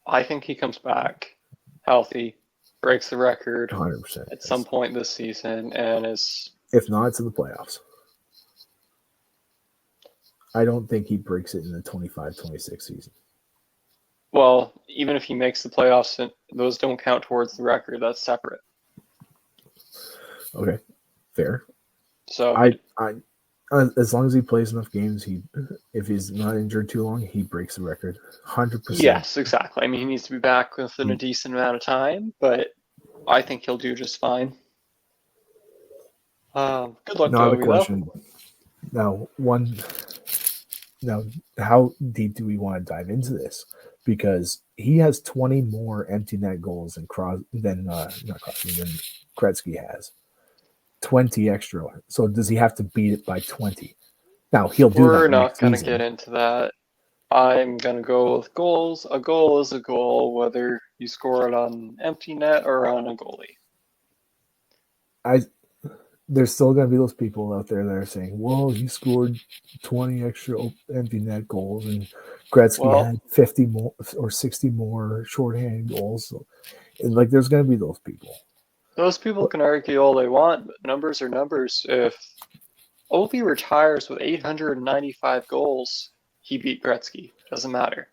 [SPEAKER 1] I think he comes back healthy, breaks the record
[SPEAKER 2] 100%.
[SPEAKER 1] at some
[SPEAKER 2] Yes.
[SPEAKER 1] point this season, and is
[SPEAKER 2] If not, it's in the playoffs. I don't think he breaks it in the 25-26 season.
[SPEAKER 1] Well, even if he makes the playoffs, those don't count towards the record. That's separate.
[SPEAKER 2] Okay, fair.
[SPEAKER 1] So
[SPEAKER 2] I as long as he plays enough games, if he's not injured too long, he breaks the record. 100%.
[SPEAKER 1] yes, exactly. I mean, he needs to be back within a decent amount of time, but I think he'll do just fine. Good luck to
[SPEAKER 2] Now the
[SPEAKER 1] Ovi, though.
[SPEAKER 2] question. Now one. Now, how deep do we want to dive into this? Because he has 20 more empty net goals than not Crosby than Gretzky has. 20 extra. So does he have to beat it by 20? Now he'll do
[SPEAKER 1] We're
[SPEAKER 2] that
[SPEAKER 1] not
[SPEAKER 2] next
[SPEAKER 1] going to
[SPEAKER 2] season.
[SPEAKER 1] get into that. I'm going to go with goals. A goal is a goal, whether you score it on empty net or on a goalie.
[SPEAKER 2] There's still going to be those people out there that are saying, well, he scored 20 extra empty net goals and Gretzky had 50 more or 60 more shorthanded goals. So, like, there's going to be those people.
[SPEAKER 1] Those people can argue all they want, but numbers are numbers. If Ovi retires with 895 goals, he beat Gretzky. Doesn't matter.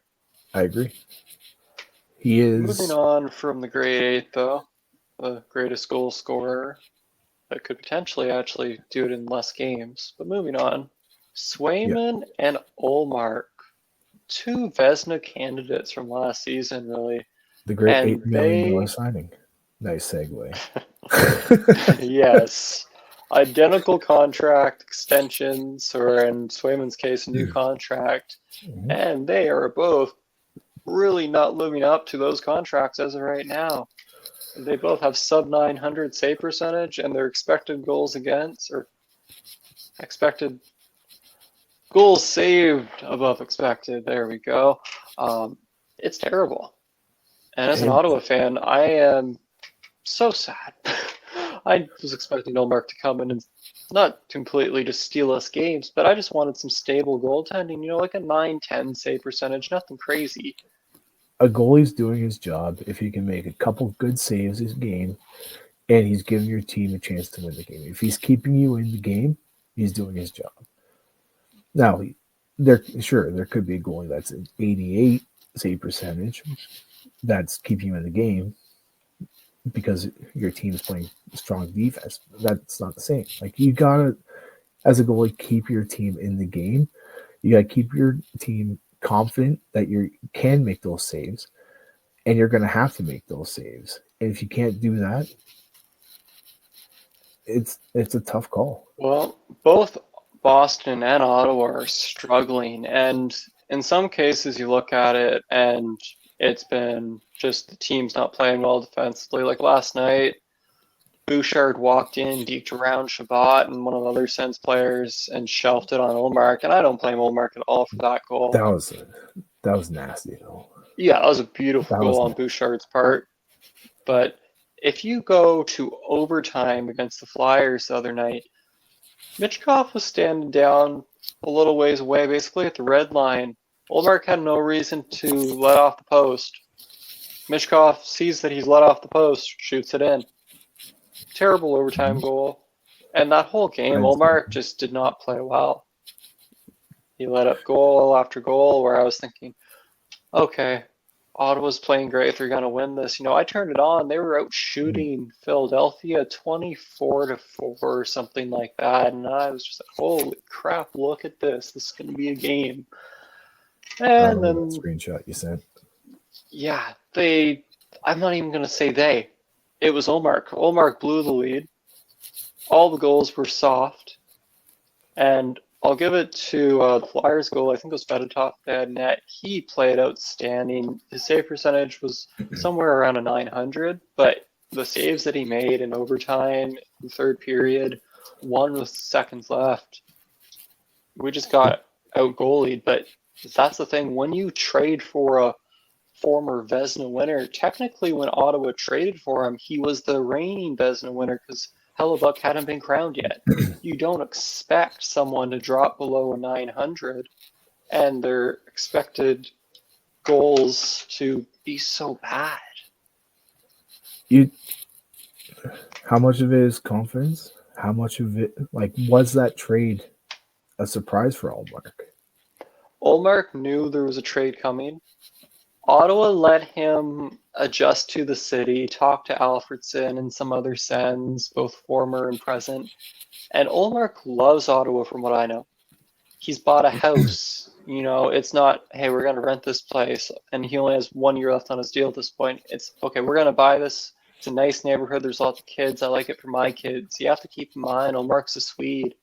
[SPEAKER 2] I agree. He
[SPEAKER 1] Moving
[SPEAKER 2] is
[SPEAKER 1] on from the grade 8, though, the greatest goal scorer that could potentially actually do it in less games. But moving on, Swayman and Olmark, two Vesna candidates from last season, really.
[SPEAKER 2] the great
[SPEAKER 1] And
[SPEAKER 2] $8 million signing. Nice segue.
[SPEAKER 1] yes, identical contract extensions, or in Swayman's case, a new contract.
[SPEAKER 2] Mhm.
[SPEAKER 1] And they are both really not living up to those contracts as of right now. They both have sub 900 save percentage, and their expected goals against, or expected goals saved above expected. There we go. It's terrible. And as an Ottawa fan, I am so sad. I was expecting Olmark to come in and not completely just steal us games, but I just wanted some stable goaltending, like a 9-10 save percentage, nothing crazy.
[SPEAKER 2] A goalie's doing his job if he can make a couple good saves this game and he's giving your team a chance to win the game. If he's keeping you in the game, he's doing his job. Now, there could be a goalie that's an 88 save percentage that's keeping you in the game because your team is playing strong defense. That's not the same. Like, you gotta, as a goalie, keep your team in the game. You gotta keep your team confident that you can make those saves, and you're gonna have to make those saves. And if you can't do that, it's a tough call.
[SPEAKER 1] Well, both Boston and Ottawa are struggling, and in some cases you look at it and it's been just the team's not playing well defensively. Like last night, Bouchard walked in, deked around Shabbat and one of the other Sens players and shelved it on Olmark, and I don't blame Olmark at all for that goal.
[SPEAKER 2] That was nasty though.
[SPEAKER 1] Yeah, that was a beautiful goal on Bouchard's part. But if you go to overtime against the Flyers the other night, Michkov was standing down a little ways away, basically at the red line. Olmark had no reason to let off the post. Michkov sees that he's let off the post, shoots it in. Terrible overtime goal. And that whole game, Olmark just did not play well. He let up goal after goal where I was thinking, okay, Ottawa's playing great. They're going to win this. I turned it on. They were out shooting Philadelphia 24-4 or something like that. And I was just like, holy crap, look at this. This is going to be a game. And then
[SPEAKER 2] that screenshot you sent.
[SPEAKER 1] Yeah, I'm not even going to say they. It was Olmark. Olmark blew the lead. All the goals were soft. And I'll give it to the Flyers goal. I think it was Fedotov at net. He played outstanding. His save percentage was somewhere around a 900, but the saves that he made in overtime, the third period, one with seconds left, we just got out goalied. But that's the thing. When you trade for a former Vezina winner, technically when Ottawa traded for him, he was the reigning Vezina winner because Hellebuck hadn't been crowned yet. You don't expect someone to drop below a 900 and their expected goals to be so bad.
[SPEAKER 2] How much of it is confidence? How much of it, was that trade a surprise for Olmark?
[SPEAKER 1] Olmark knew there was a trade coming, Ottawa let him adjust to the city, talk to Alfredson and some other Sens, both former and present. And Olmark loves Ottawa from what I know. He's bought a house. It's not, hey, we're going to rent this place. And he only has 1 year left on his deal at this point. It's, okay, we're going to buy this. It's a nice neighborhood. There's lots of kids. I like it for my kids. You have to keep in mind, Olmark's a Swede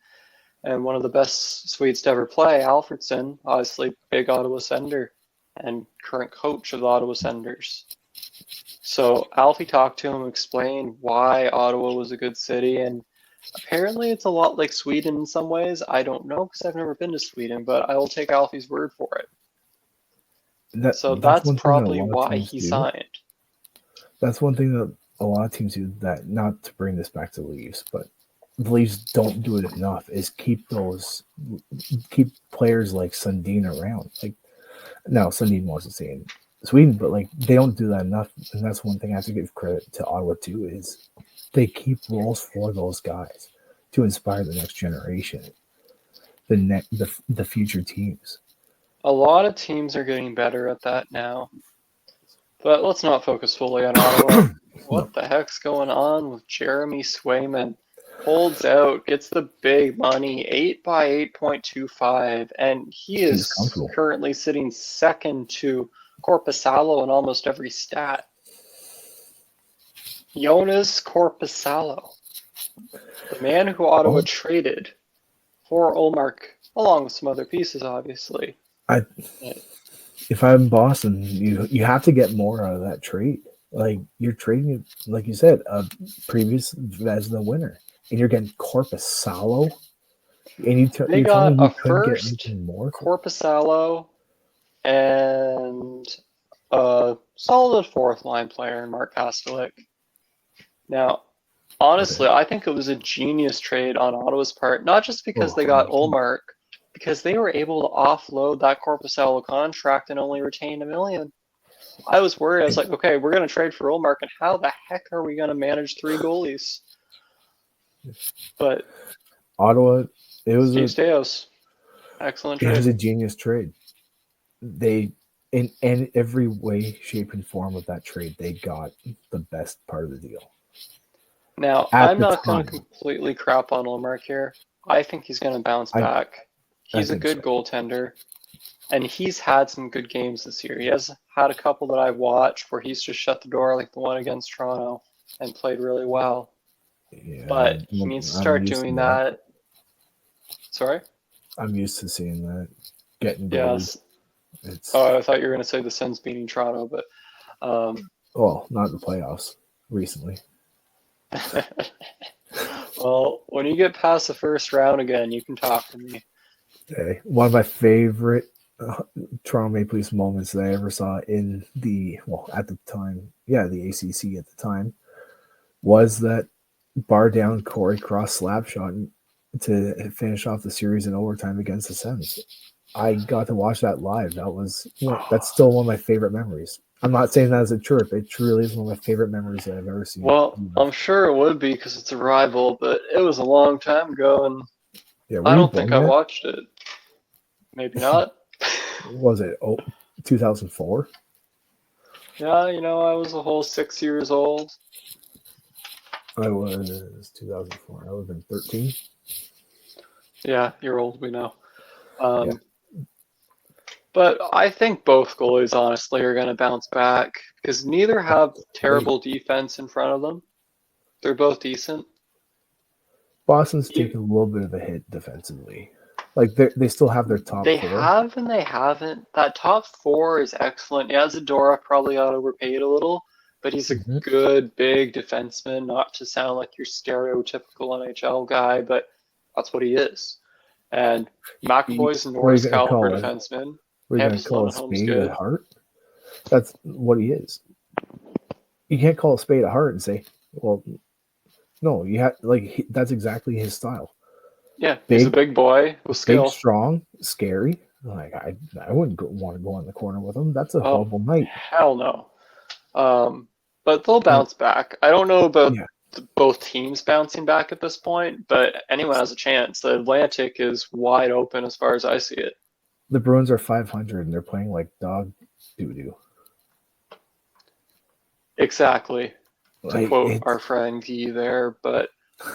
[SPEAKER 1] and one of the best Swedes to ever play, Alfredson, obviously big Ottawa Sender and current coach of the Ottawa Senders. So Alfie talked to him, explained why Ottawa was a good city, and apparently it's a lot like Sweden in some ways. I don't know because I've never been to Sweden, but I will take Alfie's word for it. So
[SPEAKER 2] That's
[SPEAKER 1] that's
[SPEAKER 2] one thing that a
[SPEAKER 1] probably
[SPEAKER 2] lot of
[SPEAKER 1] why
[SPEAKER 2] teams
[SPEAKER 1] he
[SPEAKER 2] do.
[SPEAKER 1] signed.
[SPEAKER 2] That's one thing that a lot of teams do. That, not to bring this back to the Leafs, but the Leafs don't do it enough. Is keep players like Sundin around. Like, no, Sundin wasn't saying Sweden, but like they don't do that enough. And that's one thing I have to give credit to Ottawa too, is they keep roles for those guys to inspire the next generation, the future teams.
[SPEAKER 1] A lot of teams are getting better at that now. But let's not focus fully on Ottawa. What
[SPEAKER 2] No.
[SPEAKER 1] the heck's going on with Jeremy Swayman? Holds out, gets the big money, 8 by 8.25, and he
[SPEAKER 2] He's
[SPEAKER 1] is
[SPEAKER 2] comfortable.
[SPEAKER 1] currently sitting second to Corpusalo in almost every stat. Jonas Corpusalo, the man who Ottawa traded for Olmark, along with some other pieces, obviously.
[SPEAKER 2] If I'm Boston, you have to get more out of that trade. Like, you're trading, like you said, a previous Vezina winner, and you're getting Corpusalo, and
[SPEAKER 1] They
[SPEAKER 2] you're telling
[SPEAKER 1] got
[SPEAKER 2] me
[SPEAKER 1] a
[SPEAKER 2] you couldn't get
[SPEAKER 1] first,
[SPEAKER 2] anything more?
[SPEAKER 1] Corpusalo, and a solid fourth line player in Mark Pastelik. Now, honestly,
[SPEAKER 2] Okay.
[SPEAKER 1] I think it was a genius trade on Ottawa's part, not just because they got
[SPEAKER 2] 100%.
[SPEAKER 1] Olmark, because they were able to offload that Corpusalo contract and only retain $1 million. I was worried. I was like, okay, we're going to trade for Olmark, and how the heck are we going to manage 3 goalies? But
[SPEAKER 2] Ottawa,
[SPEAKER 1] Steve Stais, excellent trade.
[SPEAKER 2] was a genius trade. They, in every way, shape, and form of that trade, they got the best part of the deal.
[SPEAKER 1] Now,
[SPEAKER 2] At
[SPEAKER 1] I'm
[SPEAKER 2] the
[SPEAKER 1] not going
[SPEAKER 2] time,
[SPEAKER 1] to completely crap on Olmark here. I think he's going to bounce back.
[SPEAKER 2] I
[SPEAKER 1] He's a
[SPEAKER 2] think
[SPEAKER 1] good
[SPEAKER 2] so.
[SPEAKER 1] goaltender, and he's had some good games this year. He has had a couple that I've watched where he's just shut the door, like the one against Toronto, and played really well.
[SPEAKER 2] Yeah,
[SPEAKER 1] But he needs to start doing that. Sorry?
[SPEAKER 2] I'm used to seeing that. Getting
[SPEAKER 1] Yes.
[SPEAKER 2] goalies. It's
[SPEAKER 1] I thought you were going to say the Sens beating Toronto, but
[SPEAKER 2] well, not in the playoffs recently.
[SPEAKER 1] well, when you get past the first round again, you can talk to me.
[SPEAKER 2] Okay. One of my favorite Toronto Maple Leafs moments that I ever saw in at the time, the ACC at the time, was that bar down Corey Cross slap shot to finish off the series in overtime against the Sens. I got to watch that live. That's still one of my favorite memories. I'm not saying that as a chirp. It truly is one of my favorite memories that I've ever seen.
[SPEAKER 1] Well, I'm sure it would be because it's a rival, but it was a long time ago, and I don't think I watched it. Maybe not.
[SPEAKER 2] Was it 2004?
[SPEAKER 1] Yeah, I was a whole 6 years old.
[SPEAKER 2] I was 2004. I would have been 13.
[SPEAKER 1] Yeah, you're old, we know. But I think both goalies, honestly, are going to bounce back because neither have terrible defense in front of them. They're both decent.
[SPEAKER 2] Boston's taken a little bit of a hit defensively. Like, they still have their top
[SPEAKER 1] They
[SPEAKER 2] four.
[SPEAKER 1] have and they haven't. That top 4 is excellent. Yeah, Zadorov probably got overpaid a little, but he's a good, big defenseman, not to sound like your stereotypical NHL guy, but that's what he is. And McAvoy's a Norris caliber defenseman.
[SPEAKER 2] We're going to call a spade a heart? That's what he is. You can't call a spade a heart and say, well, no, you have, that's exactly his style.
[SPEAKER 1] Yeah, he's a big boy with skill.
[SPEAKER 2] Big, strong, scary. Like, I wouldn't want to go in the corner with him. That's a horrible night.
[SPEAKER 1] Hell no. But they'll bounce back. I don't know about both teams bouncing back at this point, but anyone has a chance. The Atlantic is wide open as far as I see it.
[SPEAKER 2] The Bruins are 500 and they're playing like dog doo-doo.
[SPEAKER 1] Exactly, to
[SPEAKER 2] Like
[SPEAKER 1] quote our
[SPEAKER 2] it's
[SPEAKER 1] friend Guy there. But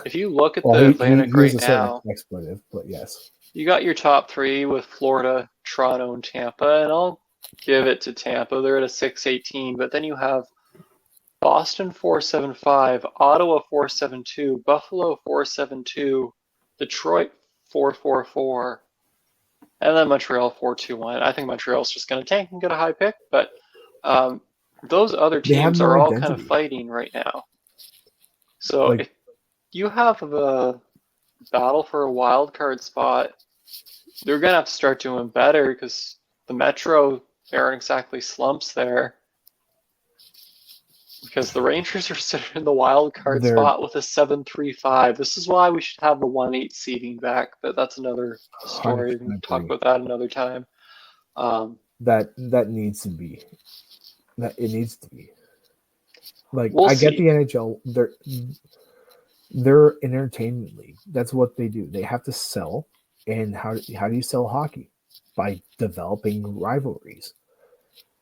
[SPEAKER 1] if you look at
[SPEAKER 2] well,
[SPEAKER 1] the
[SPEAKER 2] he
[SPEAKER 1] Atlantic
[SPEAKER 2] used
[SPEAKER 1] right
[SPEAKER 2] a certain
[SPEAKER 1] now,
[SPEAKER 2] expletive, but yes,
[SPEAKER 1] you got your top three with Florida, Toronto, and Tampa, and I'll give it to Tampa. They're at a 618, but then you have Boston 475, Ottawa 472, Buffalo 472, Detroit 444, and then Montreal 421. I think Montreal's just going to tank and get a high pick, but um, those other
[SPEAKER 2] they have
[SPEAKER 1] teams
[SPEAKER 2] no
[SPEAKER 1] are all kind of
[SPEAKER 2] identity.
[SPEAKER 1] fighting right now. So
[SPEAKER 2] Like
[SPEAKER 1] if you have a battle for a wild card spot, they're going to have to start doing better because the Metro, they aren't exactly slumps there. Because the Rangers are sitting in the wild card
[SPEAKER 2] they're
[SPEAKER 1] spot with a 7-3-5. This is why we should have the 1-8 seeding back, but that's another
[SPEAKER 2] hundred
[SPEAKER 1] story. We can
[SPEAKER 2] percent
[SPEAKER 1] talk
[SPEAKER 2] agree
[SPEAKER 1] about that another time. Um,
[SPEAKER 2] that needs to be that it needs to be. Like
[SPEAKER 1] we'll
[SPEAKER 2] I get
[SPEAKER 1] see.
[SPEAKER 2] the NHL, they're an entertainment league. That's what they do. They have to sell, and how do you sell hockey? By developing rivalries.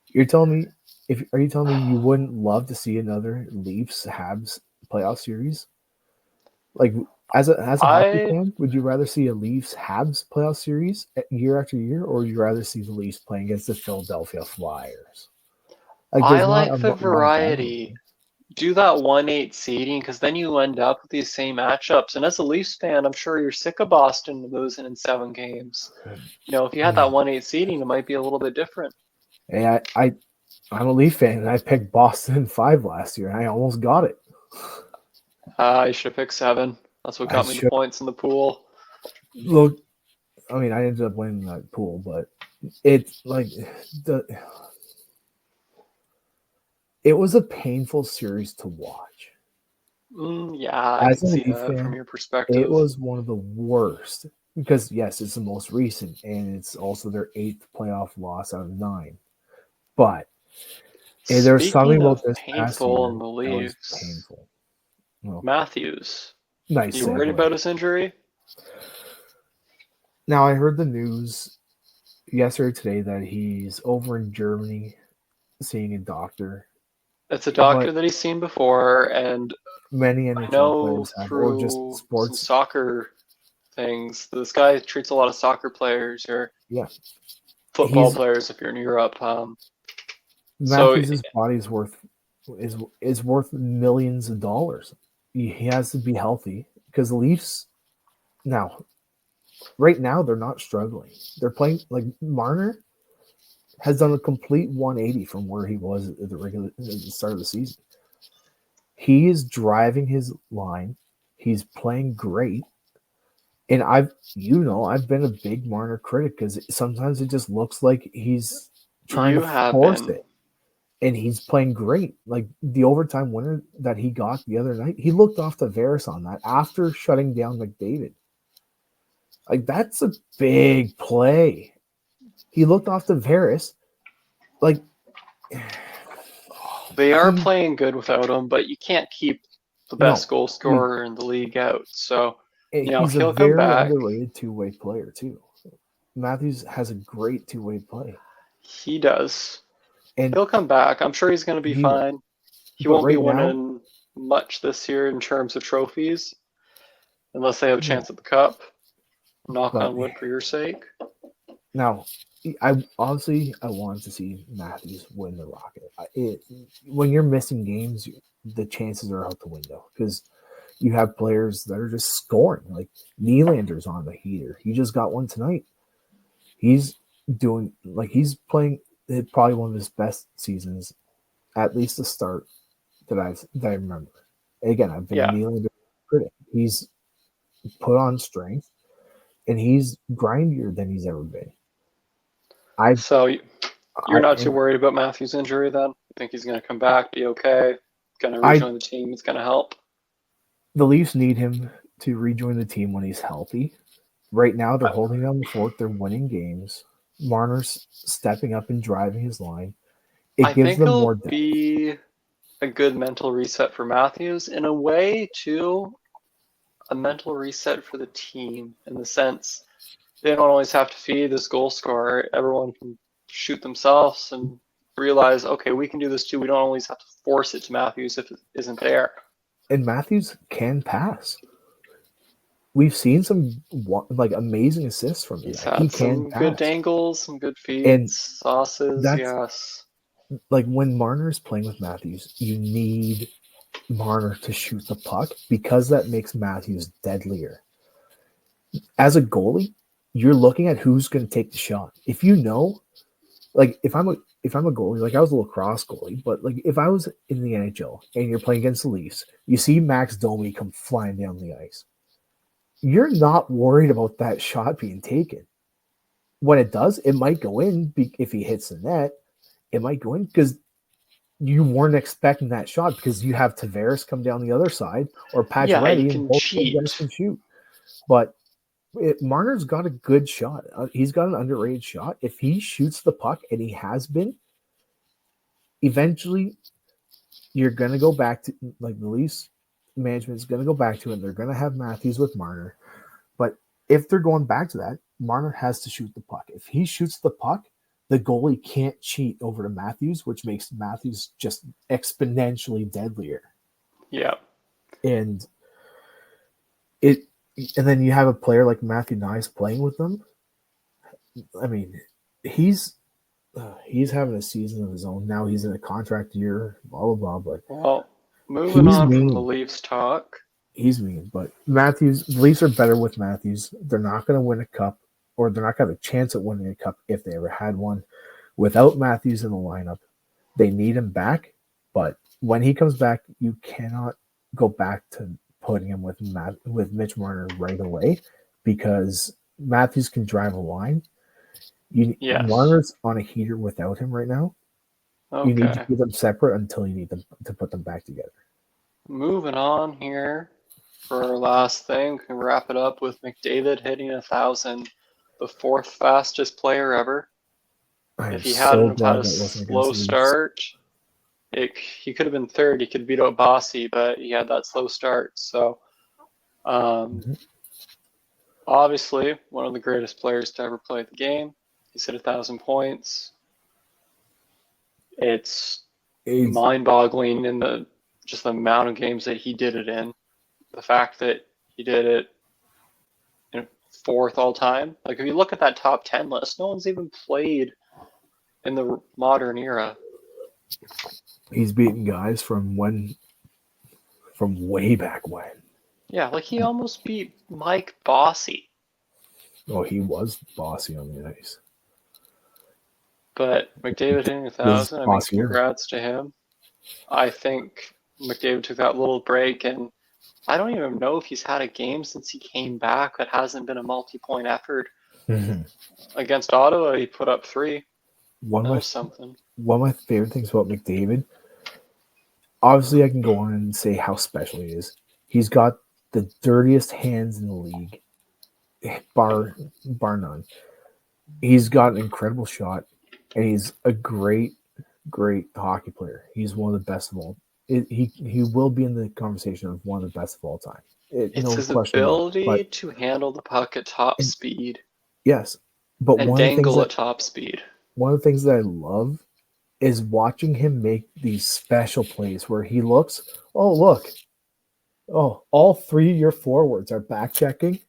[SPEAKER 2] You're telling me if are you telling me you wouldn't love to see another Leafs Habs playoff series? Like as a hockey
[SPEAKER 1] I
[SPEAKER 2] fan, would you rather see a Leafs Habs playoff series year after year, or would you rather see the Leafs playing against the Philadelphia Flyers? Like
[SPEAKER 1] I
[SPEAKER 2] there's not
[SPEAKER 1] like the
[SPEAKER 2] much
[SPEAKER 1] variety.
[SPEAKER 2] rivalry.
[SPEAKER 1] Do that 1-8 seeding because then you end up with these same matchups. And as a Leafs fan, I'm sure you're sick of Boston losing in 7 games. If you had that 1-8 seeding, it might be a little bit different.
[SPEAKER 2] Hey, I'm a Leaf fan, and I picked Boston in 5 last year, and I almost got it.
[SPEAKER 1] I should have picked 7. That's what
[SPEAKER 2] I
[SPEAKER 1] got me the
[SPEAKER 2] should
[SPEAKER 1] points in the pool.
[SPEAKER 2] look. I mean, I ended up winning that pool, but it's like the it was a painful series to watch.
[SPEAKER 1] Yeah, I
[SPEAKER 2] As
[SPEAKER 1] can
[SPEAKER 2] a
[SPEAKER 1] see
[SPEAKER 2] Leaf
[SPEAKER 1] that from
[SPEAKER 2] fan,
[SPEAKER 1] your
[SPEAKER 2] it
[SPEAKER 1] perspective.
[SPEAKER 2] was one of the worst because yes, it's the most recent, and it's also their 8th playoff loss out of 9. But there's something
[SPEAKER 1] Speaking
[SPEAKER 2] about
[SPEAKER 1] of
[SPEAKER 2] this past
[SPEAKER 1] painful
[SPEAKER 2] year
[SPEAKER 1] in the
[SPEAKER 2] that was
[SPEAKER 1] Leafs,
[SPEAKER 2] painful. Well,
[SPEAKER 1] Matthews,
[SPEAKER 2] nice
[SPEAKER 1] you worried
[SPEAKER 2] segue.
[SPEAKER 1] about his injury?
[SPEAKER 2] Now I heard the news yesterday today that he's over in Germany seeing a doctor,
[SPEAKER 1] It's a
[SPEAKER 2] but
[SPEAKER 1] doctor that he's seen before, and
[SPEAKER 2] many
[SPEAKER 1] I
[SPEAKER 2] NHL
[SPEAKER 1] know
[SPEAKER 2] players have, or just
[SPEAKER 1] through some
[SPEAKER 2] sports.
[SPEAKER 1] soccer things, this guy treats a lot of soccer players or
[SPEAKER 2] Yeah,
[SPEAKER 1] football
[SPEAKER 2] he's
[SPEAKER 1] players if you're in Europe. So
[SPEAKER 2] Matthews' body is worth millions of dollars. He has to be healthy because the Leafs now, right now, they're not struggling. They're playing like Marner has done a complete 180 from where he was at the start of the season. He is driving his line. He's playing great. And I've been a big Marner critic because sometimes it just looks like he's trying to
[SPEAKER 1] you have
[SPEAKER 2] force
[SPEAKER 1] been.
[SPEAKER 2] it. And he's playing great. Like the overtime winner that he got the other night, he looked off to Varys on that after shutting down McDavid. Like that's a big play. He looked off to Varys. Like
[SPEAKER 1] They are
[SPEAKER 2] he
[SPEAKER 1] playing good without him, but you can't keep the best
[SPEAKER 2] no,
[SPEAKER 1] goal
[SPEAKER 2] you
[SPEAKER 1] scorer in the league out. So,
[SPEAKER 2] he's a
[SPEAKER 1] he'll come
[SPEAKER 2] very
[SPEAKER 1] back.
[SPEAKER 2] underrated two-way player too. Matthews has a great two-way play.
[SPEAKER 1] He does.
[SPEAKER 2] And
[SPEAKER 1] He'll come back. I'm sure he's going to be
[SPEAKER 2] he
[SPEAKER 1] fine. He
[SPEAKER 2] but
[SPEAKER 1] won't be
[SPEAKER 2] right now,
[SPEAKER 1] winning much this year in terms of trophies, unless they have a
[SPEAKER 2] no.
[SPEAKER 1] chance at the cup. Knock
[SPEAKER 2] But
[SPEAKER 1] on wood for your sake.
[SPEAKER 2] now, I wanted to see Matthews win the Rocket. When you're missing games, the chances are out the window because you have players that are just scoring. Like Nylander's on the heater. He just got one tonight. He's he's playing probably one of his best seasons, at least the start that I remember. Again, I've been a
[SPEAKER 1] Yeah.
[SPEAKER 2] Nylander critic. He's put on strength and he's grindier than he's ever been. I've
[SPEAKER 1] So you're
[SPEAKER 2] I
[SPEAKER 1] not too worried about Matthew's injury then? You think he's going to come back, be okay, going to
[SPEAKER 2] I
[SPEAKER 1] rejoin the team? It's going to help.
[SPEAKER 2] the Leafs need him to rejoin the team when he's healthy. Right now, they're holding down the fort. They're winning games. Marner's stepping up and driving his line.
[SPEAKER 1] I
[SPEAKER 2] It gives
[SPEAKER 1] think
[SPEAKER 2] them more
[SPEAKER 1] it'll
[SPEAKER 2] depth.
[SPEAKER 1] be a good mental reset for Matthews. In a way, too, a mental reset for the team in the sense they don't always have to feed this goal scorer. Everyone can shoot themselves and realize, okay, we can do this too. We don't always have to force it to Matthews if it isn't there.
[SPEAKER 2] And Matthews can pass. We've seen some amazing assists from the
[SPEAKER 1] He's
[SPEAKER 2] guy. He
[SPEAKER 1] had
[SPEAKER 2] can
[SPEAKER 1] some good
[SPEAKER 2] pass.
[SPEAKER 1] dangles, some good
[SPEAKER 2] And
[SPEAKER 1] feeds, sauces,
[SPEAKER 2] that's
[SPEAKER 1] yes.
[SPEAKER 2] like when Marner is playing with Matthews, you need Marner to shoot the puck because that makes Matthews deadlier. As a goalie, you're looking at who's going to take the shot. If you know, like if I'm a goalie, like I was a lacrosse goalie, but like if I was in the NHL and you're playing against the Leafs, you see Max Domi come flying down the ice. You're not worried about that shot being taken. When it does, it might go in if he hits the net. It might go in because you weren't expecting that shot because you have Tavares come down the other side or
[SPEAKER 1] Yeah, you
[SPEAKER 2] Pacioretty and
[SPEAKER 1] can
[SPEAKER 2] both those guys
[SPEAKER 1] cheat.
[SPEAKER 2] can shoot. But Marner's got a good shot. He's got an underrated shot. If he shoots the puck, and he has been, eventually you're going to go back to like the Leafs management is going to go back to it. They're going to have Matthews with Marner. But if they're going back to that, Marner has to shoot the puck. If he shoots the puck, the goalie can't cheat over to Matthews, which makes Matthews just exponentially deadlier.
[SPEAKER 1] Yeah.
[SPEAKER 2] And then you have a player like Matthew Nyes playing with them. I mean, he's having a season of his own. Now he's in a contract year, blah, blah, blah. But
[SPEAKER 1] Well, moving on from the Leafs talk.
[SPEAKER 2] He's mean, but Matthews, the Leafs are better with Matthews. They're not going to win a cup, or they're not going to have a chance at winning a cup if they ever had one. Without Matthews in the lineup, they need him back. But when he comes back, you cannot go back to putting him with Mitch Marner right away because Matthews can drive a line.
[SPEAKER 1] Yes.
[SPEAKER 2] Marner's on a heater without him right now.
[SPEAKER 1] Okay.
[SPEAKER 2] You need to keep them separate until you need them to put them back together.
[SPEAKER 1] Moving on here for our last thing, we can wrap it up with McDavid hitting 1,000, the fourth fastest player ever. If he hadn't had a slow start, he could have been third. He could beat out Bossy, but he had that slow start. So, obviously, one of the greatest players to ever play the game. He's hit 1,000 points. It's mind-boggling in the amount of games that he did it in. The fact that he did it in fourth all time. Like if you look at that top 10 list, no one's even played in the modern era.
[SPEAKER 2] He's beaten guys from way back when.
[SPEAKER 1] Yeah, like he almost beat Mike Bossy.
[SPEAKER 2] Oh, he was Bossy on the ice.
[SPEAKER 1] But McDavid hitting 1,000, I mean, congrats to him. I think McDavid took that little break, and I don't even know if he's had a game since he came back that hasn't been a multi-point effort. Against Ottawa, he put up 3.
[SPEAKER 2] One of my favorite things about McDavid, obviously I can go on and say how special he is. He's got the dirtiest hands in the league, bar none. He's got an incredible shot, and he's a great hockey player. He's one of the best of all. He will be in the conversation of one of the best of all time.
[SPEAKER 1] It's his ability to handle the puck at top speed.
[SPEAKER 2] Yes, but
[SPEAKER 1] and dangle at top speed.
[SPEAKER 2] One of the things that I love is watching him make these special plays where he looks, oh, look. Oh, all 3 of your forwards are back checking.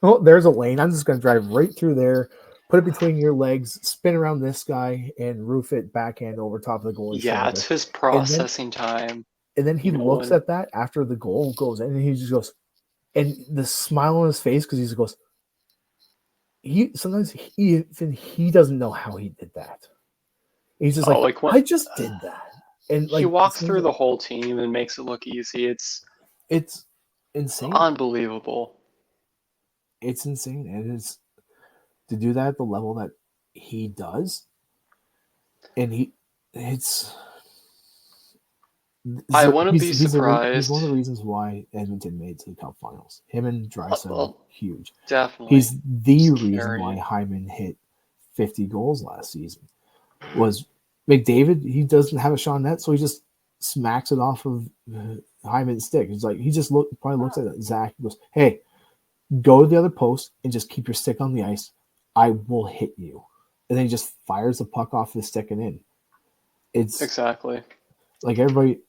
[SPEAKER 2] Oh, there's a lane. I'm just going to drive right through there, put it between your legs, spin around this guy, and roof it backhand over top of the goalie's shoulder.
[SPEAKER 1] It's his processing time.
[SPEAKER 2] And then he looks at that after the goal goes in, and he just goes, and the smile on his face because he just goes, sometimes he doesn't know how he did that. He's just I just did that. And
[SPEAKER 1] he walks through the whole team and makes it look easy. It's
[SPEAKER 2] insane.
[SPEAKER 1] Unbelievable.
[SPEAKER 2] It's insane. And it's to do that at the level that he does. And
[SPEAKER 1] I wouldn't be surprised.
[SPEAKER 2] He's one of the reasons why Edmonton made to the Cup Finals. Him and Draisaitl, huge.
[SPEAKER 1] Definitely.
[SPEAKER 2] He's the reason why Hyman hit 50 goals last season. Was McDavid, he doesn't have a shot net, so he just smacks it off of Hyman's stick. It's like he just probably looks at Zach and goes, hey, go to the other post and just keep your stick on the ice. I will hit you. And then he just fires the puck off the stick and in. It's
[SPEAKER 1] Exactly.
[SPEAKER 2] like everybody.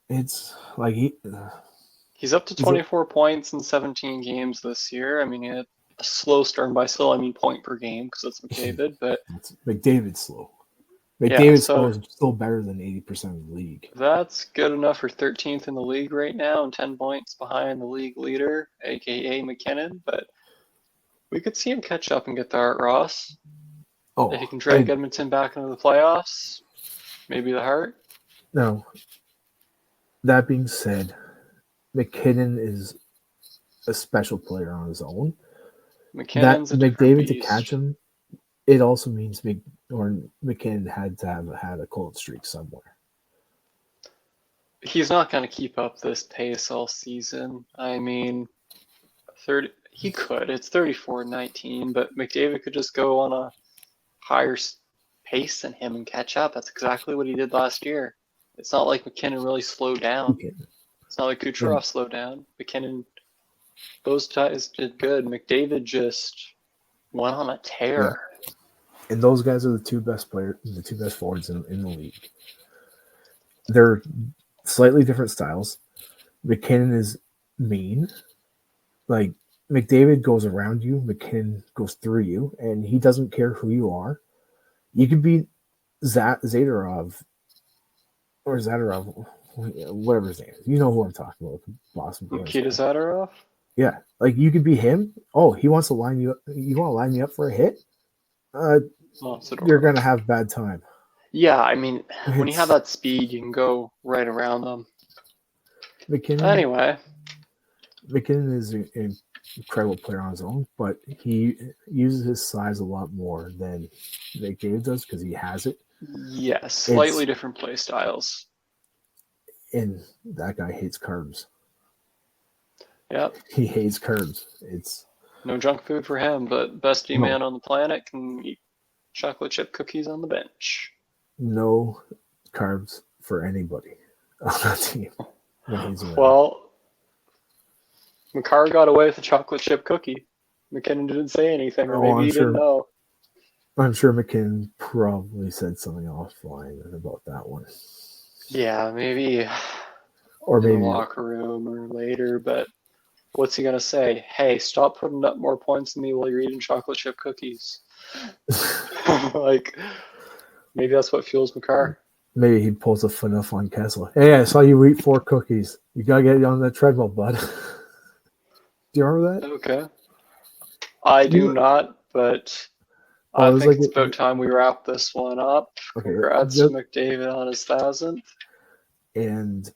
[SPEAKER 2] It's like
[SPEAKER 1] He's up to
[SPEAKER 2] he's a,
[SPEAKER 1] 24 points in 17 games this year. I mean, he had a slow start. By slow, I mean point per game because that's McDavid. But
[SPEAKER 2] it's McDavid's slow.
[SPEAKER 1] yeah,
[SPEAKER 2] McDavid's
[SPEAKER 1] so
[SPEAKER 2] slow is still better than 80% of the league.
[SPEAKER 1] that's good enough for 13th in the league right now and 10 points behind the league leader, aka McKinnon. But we could see him catch up and get the Hart Ross. If he
[SPEAKER 2] Oh,
[SPEAKER 1] can drag
[SPEAKER 2] and
[SPEAKER 1] Edmonton back into the playoffs, maybe the Hart.
[SPEAKER 2] now that being said, McKinnon is a special player on his own. That
[SPEAKER 1] McKinnon's a different
[SPEAKER 2] McDavid to catch
[SPEAKER 1] beast.
[SPEAKER 2] him, it also means McKinnon had to have had a cold streak somewhere.
[SPEAKER 1] He's not going to keep up this pace all season. I mean, 30. He could. It's 34-19, but McDavid could just go on a higher pace than him and catch up. That's exactly what he did last year. It's not like McKinnon really slowed down. It's not like
[SPEAKER 2] And,
[SPEAKER 1] Kucherov slowed down. McKinnon, those guys did good. McDavid just went on a
[SPEAKER 2] yeah,
[SPEAKER 1] tear.
[SPEAKER 2] and those guys are the two best forwards in the league. They're slightly different styles. McKinnon is mean. Like McDavid goes around you, McKinnon goes through you, and he doesn't care who you are. You could be Zadorov or Zadorov, whatever his name is. You know who I'm talking about, Boston Bruins
[SPEAKER 1] Nikita
[SPEAKER 2] guy.
[SPEAKER 1] Zadorov?
[SPEAKER 2] Yeah, like you could be him. Oh, he wants to line you up. You want to line me up for a hit? You're gonna have bad time.
[SPEAKER 1] Yeah, I mean, when you have
[SPEAKER 2] It's
[SPEAKER 1] that speed, you can go right around them.
[SPEAKER 2] McKinnon.
[SPEAKER 1] Anyway,
[SPEAKER 2] McKinnon is an incredible player on his own, but he uses his size a lot more than McDavid does because he has it.
[SPEAKER 1] yes, slightly different play styles.
[SPEAKER 2] And that guy hates carbs.
[SPEAKER 1] Yep.
[SPEAKER 2] He hates carbs. It's
[SPEAKER 1] no junk food for him, but best
[SPEAKER 2] no,
[SPEAKER 1] man on the planet can eat chocolate chip cookies on the bench.
[SPEAKER 2] No carbs for anybody on that team when he's around.
[SPEAKER 1] Well, Makar got away with a chocolate chip cookie. McKinnon didn't say anything, or maybe he didn't know.
[SPEAKER 2] I'm sure McKinnon probably said something offline about that one.
[SPEAKER 1] Yeah, maybe
[SPEAKER 2] or
[SPEAKER 1] in
[SPEAKER 2] maybe
[SPEAKER 1] the locker room or later, but what's he going to say? Hey, stop putting up more points than me while you're eating chocolate chip cookies. Like, maybe that's what fuels Makar.
[SPEAKER 2] Maybe he pulls a FNUF on Kessel. Hey, I saw you eat 4 cookies. You got to get on that treadmill, bud. Do you remember that?
[SPEAKER 1] Okay. I do not, but I think like it's about time we wrap this one up. Okay, congrats to McDavid on his 1,000th.
[SPEAKER 2] And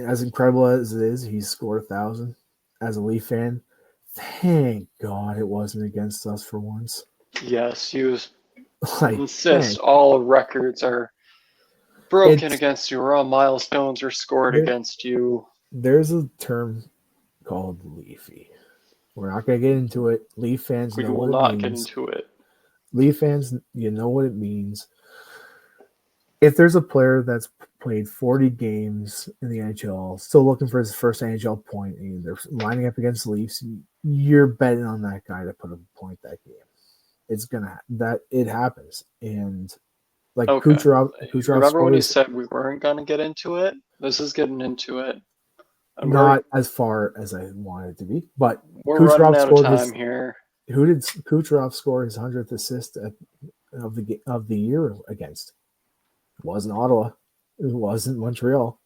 [SPEAKER 2] as incredible as it is, he scored 1,000 as a Leaf fan. Thank God it wasn't against us for once.
[SPEAKER 1] Yes, he was insist all records are broken against you, or all milestones are scored against you.
[SPEAKER 2] There's a term called Leafy. We're not going to get into it. Leaf fans know what it means. We will not get
[SPEAKER 1] into it.
[SPEAKER 2] Leaf fans, you know what it means. If there's a player that's played 40 games in the NHL, still looking for his first NHL point, and they're lining up against the Leafs, you're betting on that guy to put a point that game. It's gonna it happens, and like Kucherov
[SPEAKER 1] remember when you said we weren't gonna get into it? This is getting into it.
[SPEAKER 2] Not as far as I wanted it to be, but
[SPEAKER 1] we're running out of time here.
[SPEAKER 2] Who did Kucherov score his 100th assist of the year against? It wasn't Ottawa. It wasn't Montreal.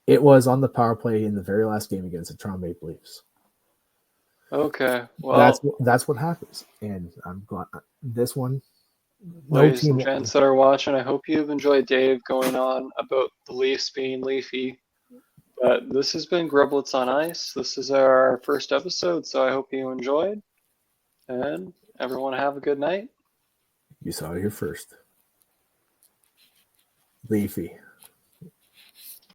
[SPEAKER 2] It was on the power play in the very last game against the Toronto Maple Leafs.
[SPEAKER 1] Okay, well,
[SPEAKER 2] that's what happens, and I'm glad this one.
[SPEAKER 1] Ladies and gents that are watching, I hope you've enjoyed Dave going on about the Leafs being leafy. But this has been Grublets on Ice. This is our first episode, so I hope you enjoyed. And everyone have a good night.
[SPEAKER 2] You saw it here first. Leafy.